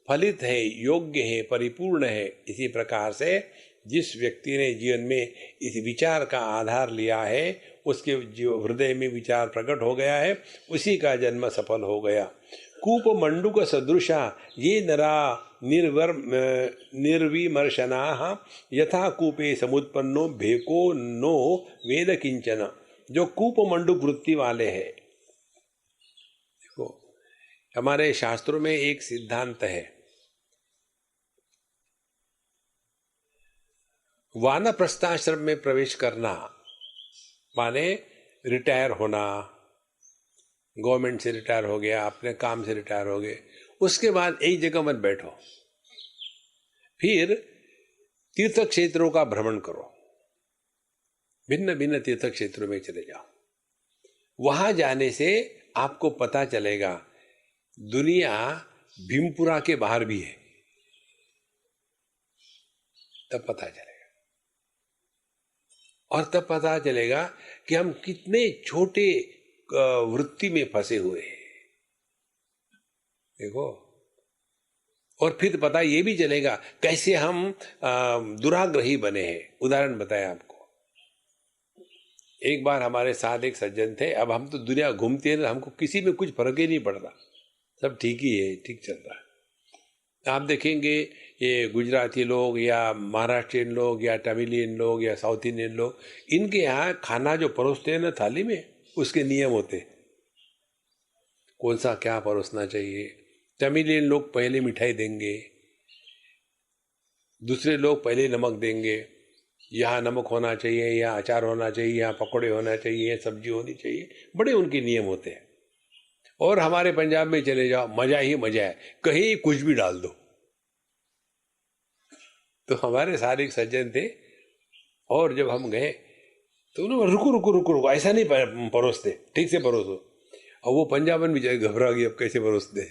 फलित है, योग्य है, परिपूर्ण है। इसी प्रकार से जिस व्यक्ति ने जीवन में इस विचार का आधार लिया है, उसके जो हृदय में विचार प्रकट हो गया है, उसी का जन्म सफल हो गया। कूप मंडूक सदृशा ये नरा निर्विमर्शनाः यथा कूपे समुत्पन्नो भेको नो वेद किंचन। जो कूप मंडूक वृत्ति वाले हैं, देखो हमारे शास्त्रों में एक सिद्धांत है, वानप्रस्थाश्रम में प्रवेश करना माने रिटायर होना, गवर्नमेंट से रिटायर हो गया, अपने काम से रिटायर हो गए, उसके बाद एक जगह मत बैठो, फिर तीर्थ क्षेत्रों का भ्रमण करो, भिन्न भिन्न तीर्थ क्षेत्रों में चले जाओ। वहां जाने से आपको पता चलेगा दुनिया भीमपुरा के बाहर भी है, तब पता चलेगा। और तब पता चलेगा कि हम कितने छोटे वृत्ति में फंसे हुए हैं, देखो। और फिर पता ये भी चलेगा कैसे हम दुराग्रही बने हैं। उदाहरण बताया आपको, एक बार हमारे साथ एक सज्जन थे। अब हम तो दुनिया घूमते हैं, हमको किसी में कुछ फर्क ही नहीं पड़ता, सब ठीक ही है, ठीक चल रहा है। आप देखेंगे ये गुजराती लोग या महाराष्ट्रियन लोग या तमिलियन लोग या साउथ इंडियन लोग, इनके यहाँ खाना जो परोसते हैं ना थाली में, उसके नियम होते, कौन सा क्या परोसना चाहिए। तमिलियन लोग पहले मिठाई देंगे, दूसरे लोग पहले नमक देंगे। यहाँ नमक होना चाहिए, यहाँ अचार होना चाहिए, यहाँ पकौड़े होना चाहिए, सब्जी होनी चाहिए, बड़े उनके नियम होते हैं। और हमारे पंजाब में चले जाओ, मजा ही मजा है, कहीं कुछ भी डाल दो। तो हमारे सारे एक सज्जन थे, और जब हम गए तो उन्होंने रुको रुको रुको रुको, ऐसा नहीं परोसते, ठीक से परोसो। और वो पंजाबन भी जाए घबरा गई, अब कैसे परोसते।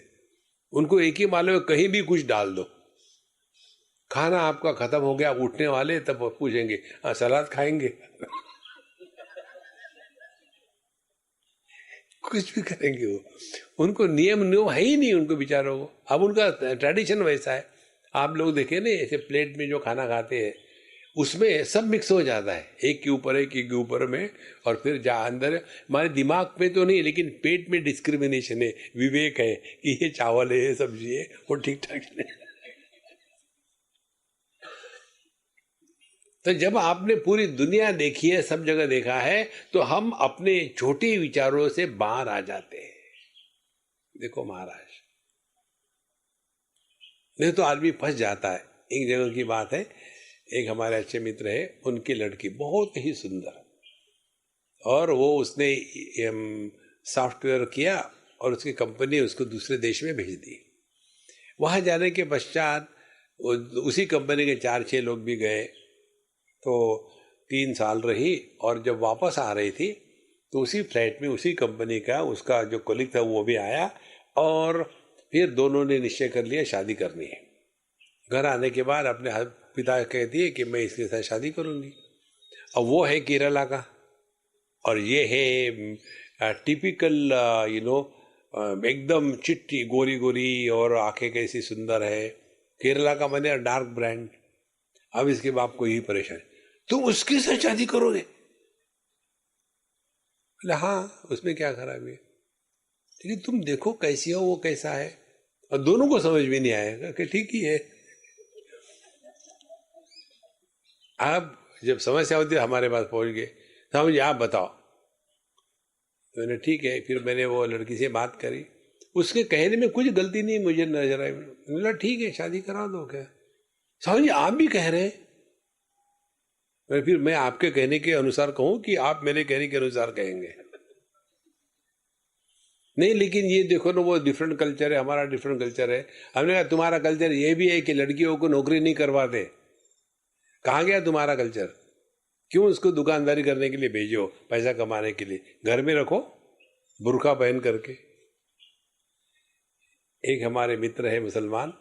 उनको एक ही मालूम है, कहीं भी कुछ डाल दो। खाना आपका खत्म हो गया, उठने वाले, तब पूछेंगे हाँ सलाद खाएंगे कुछ भी करेंगे वो, उनको नियम है ही नहीं उनको बेचारों को। अब उनका ट्रेडिशन वैसा है। आप लोग देखे ना, ऐसे प्लेट में जो खाना खाते हैं उसमें सब मिक्स हो जाता है, एक के ऊपर एक के ऊपर में। और फिर जा अंदर हमारे दिमाग में तो नहीं, लेकिन पेट में डिस्क्रिमिनेशन है, विवेक है कि ये चावल है, ये सब्जी है, वो ठीक ठाक नहीं। तो जब आपने पूरी दुनिया देखी है, सब जगह देखा है, तो हम अपने छोटे विचारों से बाहर आ जाते हैं। देखो महाराज, नहीं तो आदमी फंस जाता है। एक जगह की बात है, एक हमारे अच्छे मित्र है, उनकी लड़की बहुत ही सुंदर, और वो उसने सॉफ्टवेयर किया और उसकी कंपनी उसको दूसरे देश में भेज दी। वहां जाने के पश्चात उसी कंपनी के 4-6 लोग भी गए, तो 3 साल रही। और जब वापस आ रही थी तो उसी फ्लैट में उसी कंपनी का उसका जो कोलिग था वो भी आया, और फिर दोनों ने निश्चय कर लिया शादी करनी है। घर आने के बाद अपने पिता कहती है कि मैं इसके साथ शादी करूंगी। और वो है केरला का, और ये है टिपिकल एकदम चिट्टी गोरी गोरी, और आंखें कैसी सुंदर है, केरला का मैंने डार्क ब्रांड। अब इसके बाप को यही परेशान, तुम उसके साथ शादी करोगे? बोले हाँ, उसमें क्या खराबी है, लेकिन तुम देखो कैसी हो, वो कैसा है। और दोनों को समझ में नहीं आएगा कि ठीक ही है। अब जब समस्या होती है हमारे पास पहुंच गए, समझिए आप बताओ। तो मैंने ठीक है, फिर मैंने वो लड़की से बात करी। उसके कहने में कुछ गलती नहीं मुझे नजर आई। बोला ठीक है शादी करा दो। क्या स्वामी जी आप भी कह रहे हैं? फिर मैं आपके कहने के अनुसार कहूं कि आप मेरे कहने के अनुसार कहेंगे? नहीं लेकिन ये देखो ना, वो डिफरेंट कल्चर है, हमारा डिफरेंट कल्चर है। हमने कहा तुम्हारा कल्चर ये भी है कि लड़कियों को नौकरी नहीं करवाते। कहाँ गया तुम्हारा कल्चर? क्यों उसको दुकानदारी करने के लिए भेजो, पैसा कमाने के लिए? घर में रखो बुर्का पहन करके। एक हमारे मित्र है मुसलमान,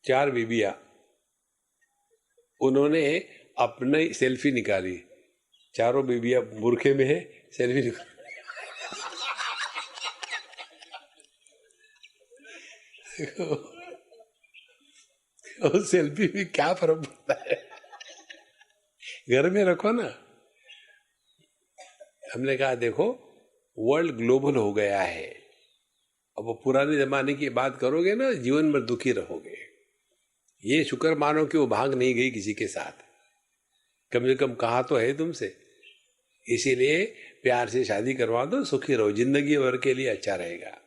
4 बीबियां, उन्होंने अपने सेल्फी निकाली, चारों बीबियां बुरखे में है, सेल्फी निकाली। सेल्फी में क्या फर्क पड़ता है, घर में रखो ना। हमने कहा देखो वर्ल्ड ग्लोबल हो गया है, अब वो पुराने जमाने की बात करोगे ना जीवन भर दुखी रहोगे। ये शुक्र मानो कि वो भाग नहीं गई किसी के साथ, कम से कम कहा तो है तुमसे। इसीलिए प्यार से शादी करवा दो, सुखी रहो, जिंदगी भर के लिए अच्छा रहेगा।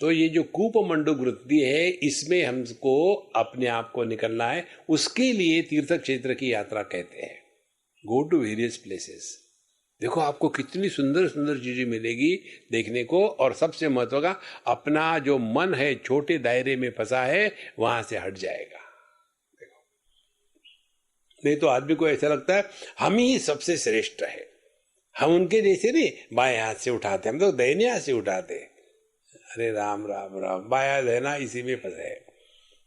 तो ये जो कूप मंडूक वृत्ति है, इसमें हमको अपने आप को निकलना है। उसके लिए तीर्थ क्षेत्र की यात्रा कहते हैं। गो टू वेरियस प्लेसेस, देखो आपको कितनी सुंदर सुंदर चीजें मिलेगी देखने को। और सबसे महत्व का, अपना जो मन है छोटे दायरे में फंसा है वहां से हट जाएगा। देखो नहीं तो आदमी को ऐसा लगता है हम ही सबसे श्रेष्ठ है, हम उनके जैसे नहीं बाएं हाथ से उठाते, हम तो दाहिने हाथ से उठाते। अरे राम राम राम, बाया दहना इसी में फंसे।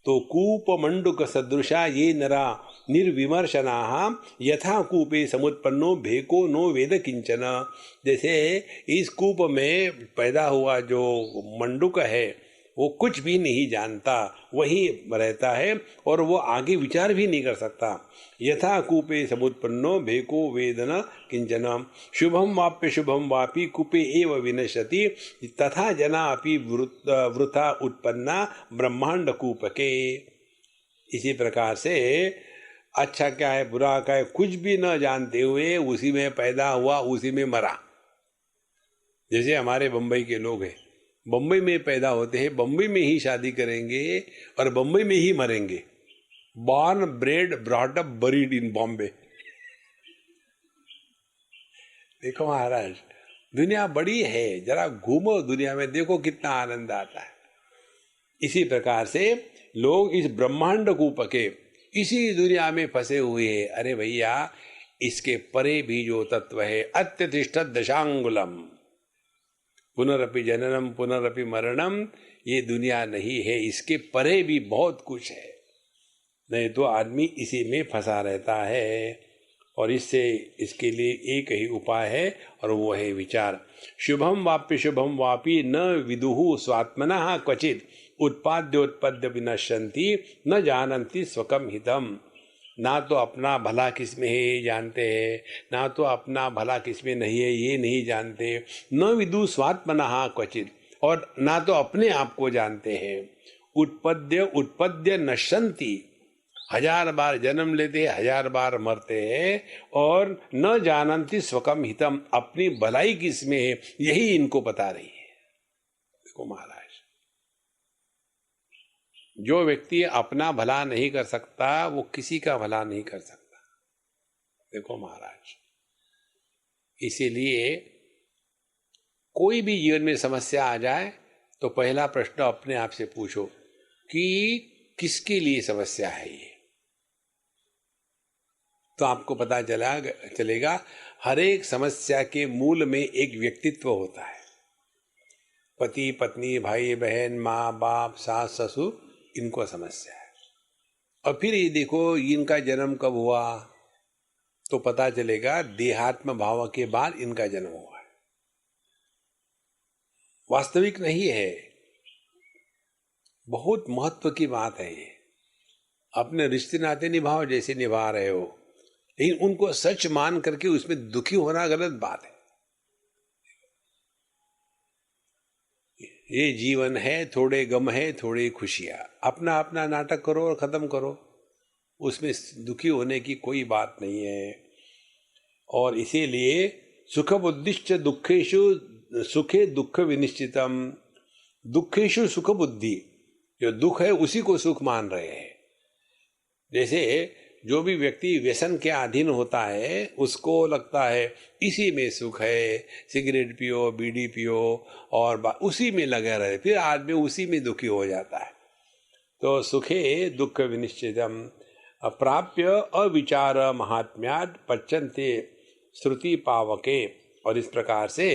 तो कूप मंडुक सदृशा ये नरा निर्विमर्शना यथा कूपे समुत्पन्नो भेको नो वेद किंचन। जैसे इस कूप में पैदा हुआ जो मंडुक है वो कुछ भी नहीं जानता, वही रहता है और वो आगे विचार भी नहीं कर सकता। यथा कूपे समुत्पन्नो भेको वेद न किंचन शुभम वाप्य शुभम वापि कूपे एव विनश्यति तथा जना अपि वृथा उत्पन्ना ब्रह्मांड कूपके। इसी प्रकार से अच्छा क्या है बुरा क्या है कुछ भी न जानते हुए उसी में पैदा हुआ उसी में मरा। जैसे हमारे बंबई के लोग हैं, बंबई में पैदा होते हैं, बंबई में ही शादी करेंगे और बंबई में ही मरेंगे। Born bread brought up buried इन बॉम्बे। देखो महाराज दुनिया बड़ी है, जरा घूमो दुनिया में, देखो कितना आनंद आता है। इसी प्रकार से लोग इस ब्रह्मांड कूप के इसी दुनिया में फंसे हुए हैं। अरे भैया इसके परे भी जो तत्व है, अत्यतिष्ठ दशांगुलम पुनरपि जननम पुनरपि मरणम, ये दुनिया नहीं है, इसके परे भी बहुत कुछ है। नहीं तो आदमी इसी में फंसा रहता है। और इससे इसके लिए एक ही उपाय है और वो है विचार। शुभम वापि न विदुहु स्वात्मनः क्वचित उत्पाद्योत्पद्य विनश्यन्ति न जानन्ति स्वकम हितम। ना तो अपना भला किसमें है ये जानते हैं, ना तो अपना भला किसमें नहीं है ये नहीं जानते। न विदु स्वात्मनः क्वचित, और ना तो अपने आप को जानते हैं। उत्पद्य नश्यन्ति, 1000 बार जन्म लेते हैं 1000 बार मरते हैं। और न जानन्ति स्वकम हितम, अपनी भलाई किसमें है यही इनको पता नहीं है। देखो महाराज जो व्यक्ति अपना भला नहीं कर सकता वो किसी का भला नहीं कर सकता। देखो महाराज इसीलिए कोई भी जीवन में समस्या आ जाए तो पहला प्रश्न अपने आप से पूछो कि किसके लिए समस्या है ये। तो आपको पता चलेगा हर एक समस्या के मूल में एक व्यक्तित्व होता है। पति पत्नी भाई बहन माँ बाप सास ससुर, इनको समस्या है। और फिर ये देखो इनका जन्म कब हुआ तो पता चलेगा देहात्म भाव के बाद इनका जन्म हुआ है। वास्तविक नहीं है, बहुत महत्व की बात है ये। अपने रिश्ते नाते निभाओ जैसे निभा रहे हो, लेकिन उनको सच मान करके उसमें दुखी होना गलत बात है। ये जीवन है, थोड़े गम है थोड़ी खुशियां, अपना अपना नाटक करो और खत्म करो, उसमें दुखी होने की कोई बात नहीं है। और इसीलिए सुखम उद्दिश्य दुखेशु सुखे दुख विनिश्चितम, दुखेशु सुख बुद्धि, जो दुख है उसी को सुख मान रहे हैं। जैसे जो भी व्यक्ति व्यसन के अधीन होता है उसको लगता है इसी में सुख है, सिगरेट पियो, बीड़ी पियो और उसी में लगे रहे, फिर आदमी उसी में दुखी हो जाता है। तो सुखे दुख विनिश्चितम अप्राप्य अविचार महात्म्याद पच्यन्ते श्रुति पावके। और इस प्रकार से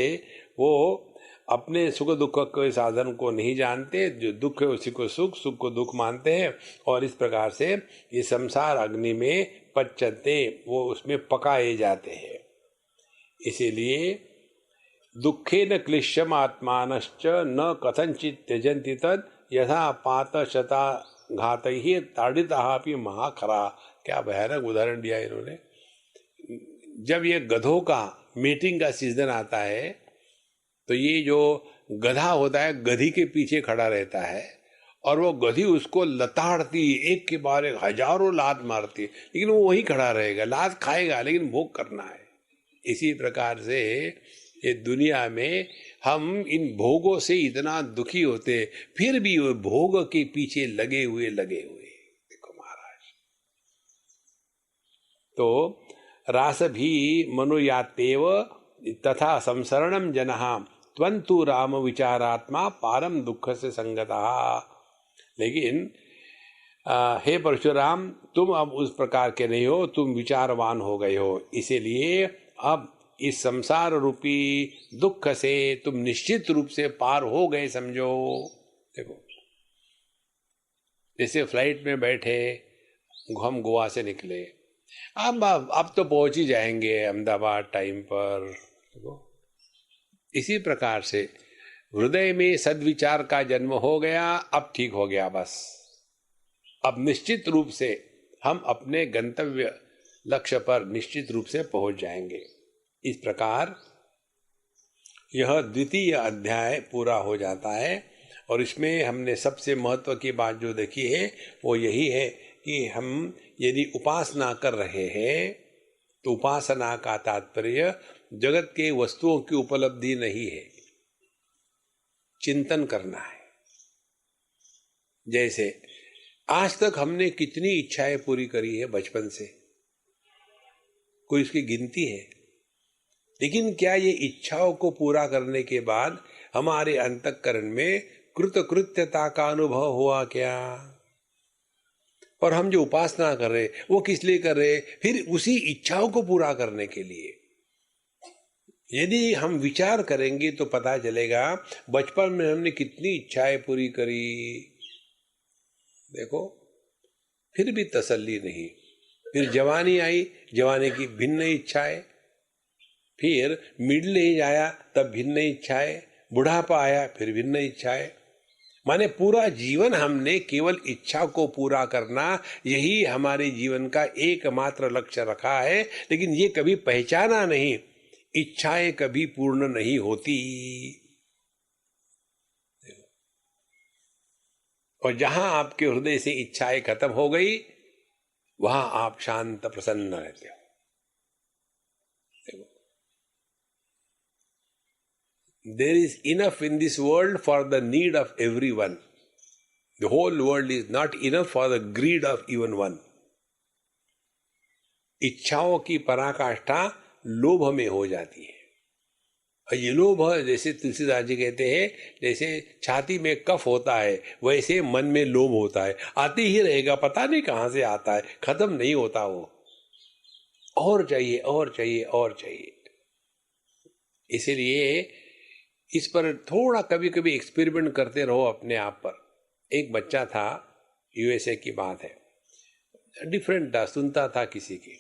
वो अपने सुख दुख के साधन को नहीं जानते, जो दुख है उसी को सुख, सुख को दुख मानते हैं, और इस प्रकार से ये संसार अग्नि में पच्यन्ते, वो उसमें पकाए जाते हैं। इसीलिए दुखेन क्लिश्यम आत्मानश्च न कथंचित त्यजन्ति तद यथा पात शता घात ही ताड़िता महाखरा। क्या भयानक उदाहरण दिया इन्होंने। जब ये गधों का मीटिंग का सीजन आता है तो ये जो गधा होता है गधी के पीछे खड़ा रहता है और वो गधी उसको लताड़ती, एक के बाद एक हजारों लात मारती, लेकिन वो वहीं खड़ा रहेगा, लात खाएगा लेकिन भोग करना है। इसी प्रकार से ये दुनिया में हम इन भोगों से इतना दुखी होते, फिर भी वो भोग के पीछे लगे हुए देखो महाराज। तो रास भी मनुयातेव तथा संसरणम जनः त्वंतु राम विचारात्मा पारम दुख से संगता। लेकिन हे परशुराम, तुम अब उस प्रकार के नहीं हो, तुम विचारवान हो गए हो, इसीलिए अब इस संसार रूपी दुख से तुम निश्चित रूप से पार हो गए समझो। देखो जैसे फ्लाइट में बैठे हम गोवा से निकले, अब तो पहुंच ही जाएंगे अहमदाबाद टाइम पर। देखो इसी प्रकार से हृदय में सद्विचार का जन्म हो गया, अब ठीक हो गया बस। अब निश्चित रूप से हम अपने गंतव्य लक्ष्य पर निश्चित रूप से पहुंच जाएंगे। इस प्रकार यह द्वितीय अध्याय पूरा हो जाता है और इसमें हमने सबसे महत्व की बात जो देखी है वो यही है कि हम यदि उपासना कर रहे हैं तो उपासना का तात्पर्य जगत के वस्तुओं की उपलब्धि नहीं है, चिंतन करना है। जैसे आज तक हमने कितनी इच्छाएं पूरी करी है बचपन से, कोई इसकी गिनती है? लेकिन क्या ये इच्छाओं को पूरा करने के बाद हमारे अंतःकरण में कृतकृत्यता का अनुभव हुआ क्या? और हम जो उपासना कर रहे वो किस लिए कर रहे? फिर उसी इच्छाओं को पूरा करने के लिए। यदि हम विचार करेंगे तो पता चलेगा बचपन में हमने कितनी इच्छाएं पूरी करी। देखो फिर भी तसल्ली नहीं, फिर जवानी आई, जवानी की भिन्न इच्छाएं, फिर मिडिल एज आया तब भिन्न इच्छाएं, बुढ़ापा आया फिर भिन्न इच्छाएं। माने पूरा जीवन हमने केवल इच्छा को पूरा करना, यही हमारे जीवन का एकमात्र लक्ष्य रखा है। लेकिन ये कभी पहचाना नहीं, इच्छाएं कभी पूर्ण नहीं होती। और जहां आपके हृदय से इच्छाएं खत्म हो गई वहां आप शांत प्रसन्न रहते हो। There is enough in this world for the need of everyone. The whole world is not enough for the greed of even one. इच्छाओं की पराकाष्ठा लोभ में हो जाती है। और ये लोभ जैसे तुलसीदास जी कहते हैं, जैसे छाती में कफ होता है वैसे मन में लोभ होता है, आते ही रहेगा, पता नहीं कहां से आता है, खत्म नहीं होता वो, और चाहिए और चाहिए और चाहिए। इसीलिए इस पर थोड़ा कभी कभी एक्सपेरिमेंट करते रहो अपने आप पर। एक बच्चा था, यूएसए की बात है, डिफरेंट था, सुनता था किसी की,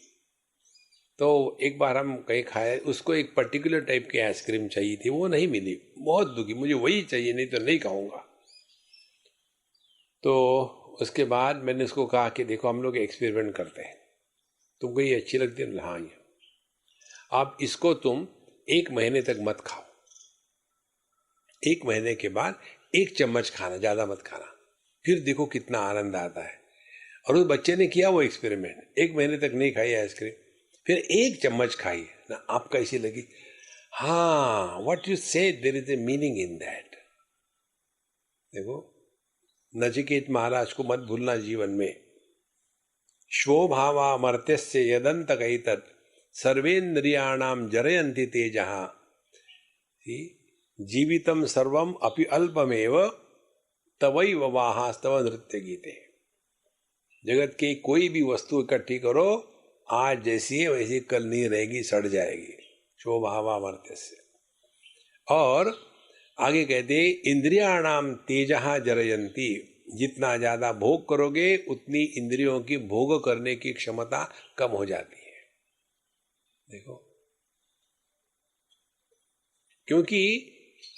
तो एक बार हम कहीं खाए, उसको एक पर्टिकुलर टाइप की आइसक्रीम चाहिए थी, वो नहीं मिली, बहुत दुखी, मुझे वही चाहिए नहीं तो नहीं खाऊंगा। तो उसके बाद मैंने उसको कहा कि देखो हम लोग एक्सपेरिमेंट करते हैं, तुमको ये अच्छी लगती है? हाँ, ये आप इसको तुम 1 महीने तक मत खाओ, 1 महीने के बाद 1 चम्मच खाना, ज्यादा मत खाना, फिर देखो कितना आनंद आता है। और उस बच्चे ने किया वो एक्सपेरिमेंट, 1 महीने तक नहीं खाई आइसक्रीम, फिर 1 चम्मच खाई ना, आप कैसी लगी? हाँ, what you say, there is a meaning in that. देखो, नचिकेत महाराज को मत भूलना जीवन में। स्वभावा मर्त्यस्य यदंत कैतत् सर्वेन्द्रियाणाम जरयन्ति तेजः जीवितम सर्वम अपि अल्पमेव तवैव वाहास्तव नृत्य गीते। जगत की कोई भी वस्तु इकट्ठी करो, आज जैसी है वैसी कल नहीं रहेगी, सड़ जाएगी। स्वभावा मर्त्यस्य। और आगे कहते इंद्रियाणाम तेजः जरयन्ति, जितना ज्यादा भोग करोगे उतनी इंद्रियों की भोग करने की क्षमता कम हो जाती है। देखो, क्योंकि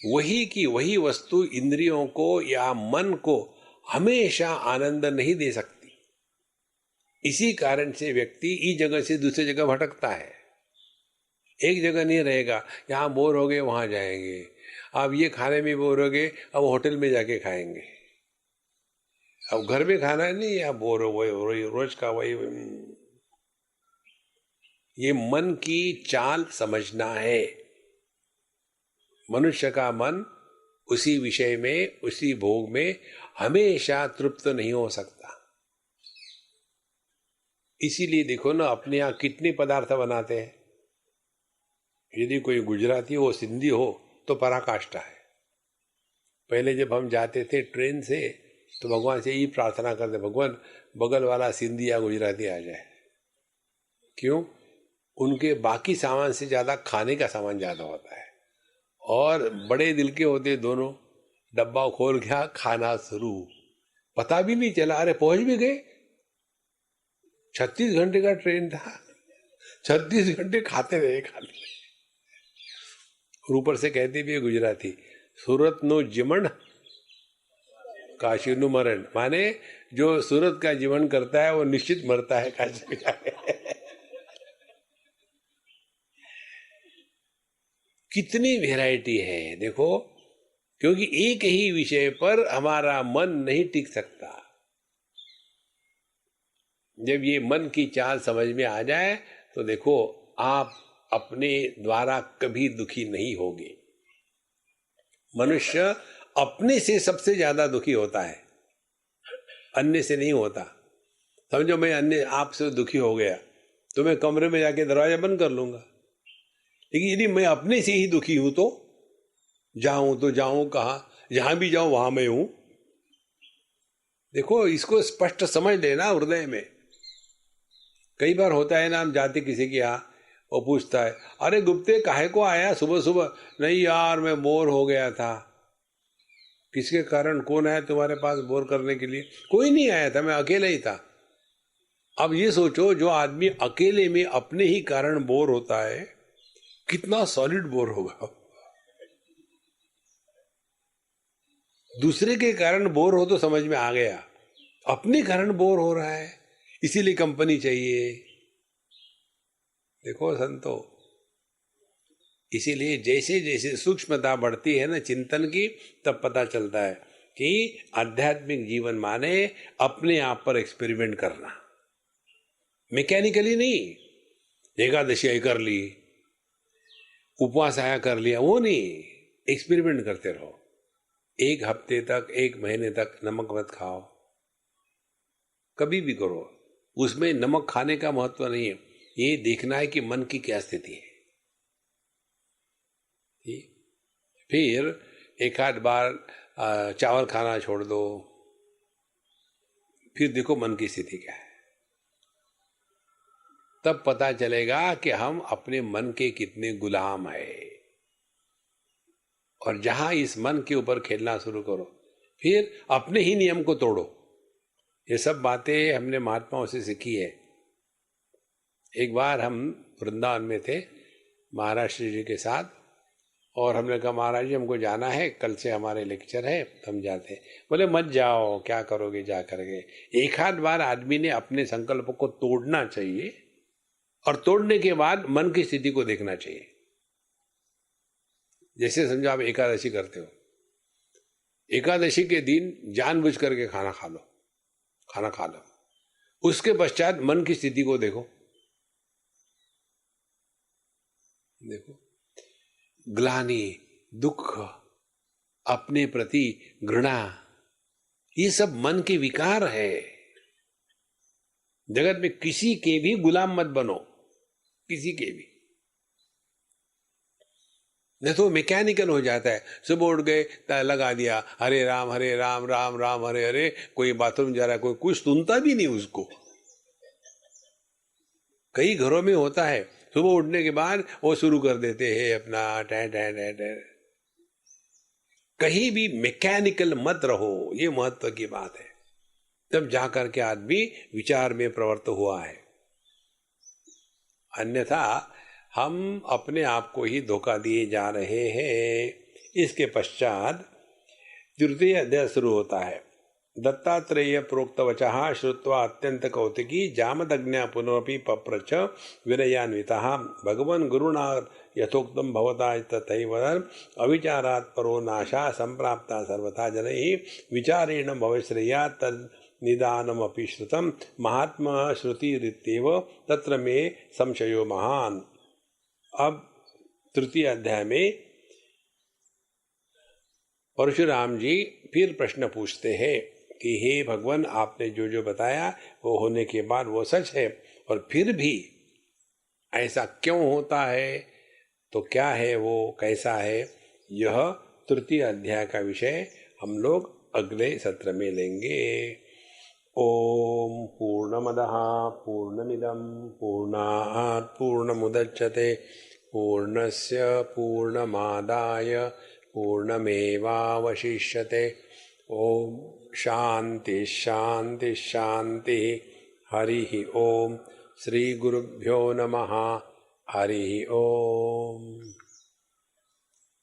वही की वही वस्तु इंद्रियों को या मन को हमेशा आनंद नहीं दे सकती। इसी कारण से व्यक्ति इस जगह से दूसरी जगह भटकता है, एक जगह नहीं रहेगा। यहां बोर हो गए वहां जाएंगे, अब ये खाने में बोर हो गए अब होटल में जाके खाएंगे, अब घर में खाना नहीं, या बोर हो वही रोज का वही। ये मन की चाल समझना है। मनुष्य का मन उसी विषय में, उसी भोग में हमेशा तृप्त नहीं हो सकता। इसीलिए देखो ना, अपने यहां कितने पदार्थ बनाते हैं। यदि कोई गुजराती हो, सिंधी हो तो पराकाष्ठा है। पहले जब हम जाते थे ट्रेन से तो भगवान से यही प्रार्थना करते, भगवान बगल वाला सिंधी या गुजराती आ जाए। क्यों? उनके बाकी सामान से ज्यादा खाने का सामान ज्यादा होता है, और बड़े दिल के होते दोनों। डब्बा खोल गया, खाना शुरू, पता भी नहीं चला, अरे पहुंच भी गए। 36 घंटे का ट्रेन था, 36 घंटे खाते रहे। और ऊपर से कहते भी है गुजराती, सूरत नो जीवन काशी नु मरण, माने जो सूरत का जीवन करता है वो निश्चित मरता है काशी में जाके। कितनी वैरायटी है देखो, क्योंकि एक ही विषय पर हमारा मन नहीं टिक सकता। जब ये मन की चाल समझ में आ जाए तो देखो, आप अपने द्वारा कभी दुखी नहीं होगे। मनुष्य अपने से सबसे ज्यादा दुखी होता है, अन्य से नहीं होता। समझो मैं अन्य आपसे दुखी हो गया तो मैं कमरे में जाके दरवाजा बंद कर लूंगा, लेकिन यदि मैं अपने से ही दुखी हूं तो जाऊं कहां? जहां भी जाऊं वहां मैं हूं। देखो, इसको स्पष्ट समझ लेना हृदय में। कई बार होता है ना, हम जाते किसी के यहाँ, वो पूछता है, अरे गुप्ते काहे को आया सुबह सुबह? नहीं यार, मैं बोर हो गया था। किसके कारण? कौन आया तुम्हारे पास बोर करने के लिए? कोई नहीं आया था, मैं अकेला ही था। अब ये सोचो, जो आदमी अकेले में अपने ही कारण बोर होता है, कितना सॉलिड बोर होगा। दूसरे के कारण बोर हो तो समझ में आ गया, अपने कारण बोर हो रहा है, इसीलिए कंपनी चाहिए। देखो संतो, इसीलिए जैसे जैसे सूक्ष्मता बढ़ती है ना चिंतन की, तब पता चलता है कि आध्यात्मिक जीवन माने अपने आप पर एक्सपेरिमेंट करना, मैकेनिकली नहीं। एकादशी आई कर ली, उपवास आया कर लिया, वो नहीं। एक्सपेरिमेंट करते रहो। 1 हफ्ते तक, 1 महीने तक नमक मत खाओ, कभी भी करो। उसमें नमक खाने का महत्व नहीं है, ये देखना है कि मन की क्या स्थिति है। फिर एक आध बार चावल खाना छोड़ दो, फिर देखो मन की स्थिति क्या है। तब पता चलेगा कि हम अपने मन के कितने गुलाम हैं। और जहां इस मन के ऊपर खेलना शुरू करो, फिर अपने ही नियम को तोड़ो। ये सब बातें हमने महात्माओं से सीखी है। एक बार हम वृंदावन में थे महाराष्ट्र जी के साथ, और हमने कहा महाराज जी हमको जाना है, कल से हमारे लेक्चर है, हम जाते हैं। बोले मत जाओ, क्या करोगे जा करके। एक आध बार आदमी ने अपने संकल्प को तोड़ना चाहिए, और तोड़ने के बाद मन की स्थिति को देखना चाहिए। जैसे समझो आप एकादशी करते हो, एकादशी के दिन जानबूझ करके खाना खा लो, उसके पश्चात मन की स्थिति को देखो। ग्लानि, दुख, अपने प्रति घृणा, ये सब मन के विकार है। जगत में किसी के भी गुलाम मत बनो, किसी के भी, नहीं तो मैकेनिकल हो जाता है। सुबह उठ गए, लगा दिया हरे राम राम राम हरे हरे, कोई बाथरूम जा रहा है, कोई कुछ सुनता भी नहीं उसको। कई घरों में होता है, सुबह उठने के बाद वो शुरू कर देते हैं अपना टै टै टै टै। कहीं भी मैकेनिकल मत रहो, ये महत्व की बात है। तब जाकर के आदमी विचार में प्रवृत्त हुआ है, अन्यथा हम अपने आप को ही धोखा दिए जा रहे हैं। इसके पश्चात तृतीय अध्याय शुरू होता है। दत्तात्रेय प्रोक्त वचः श्रुत्वा अत्यंत कौतिकी जामदग्न्या पुनरपि पप्रच्छ विनयान्वितः भगवन् गुरुणा यथोक्तं भवता तथैव अविचारात् परो नाशः संप्राप्ता सर्वथा जनैः विचारेण भवश्रेया तद् निदानमपि श्रुतं महात्मा श्रुतिरित्येव तत्र मे संशयो महान्। अब तृतीय अध्याय में परशुराम जी फिर प्रश्न पूछते हैं कि हे भगवान, आपने जो जो बताया वो होने के बाद वो सच है, और फिर भी ऐसा क्यों होता है, तो क्या है वो, कैसा है, यह तृतीय अध्याय का विषय हम लोग अगले सत्र में लेंगे। ओम पूर्णमदः पूर्णमिदं पूर्णात् पूर्णमुदच्यते पूर्णस्य पूर्णमादाय पूर्णमेवावशिष्यते। ओम शांति शांति शांति। हरि ओम। श्री गुरुभ्यो नमः। हरि ओम।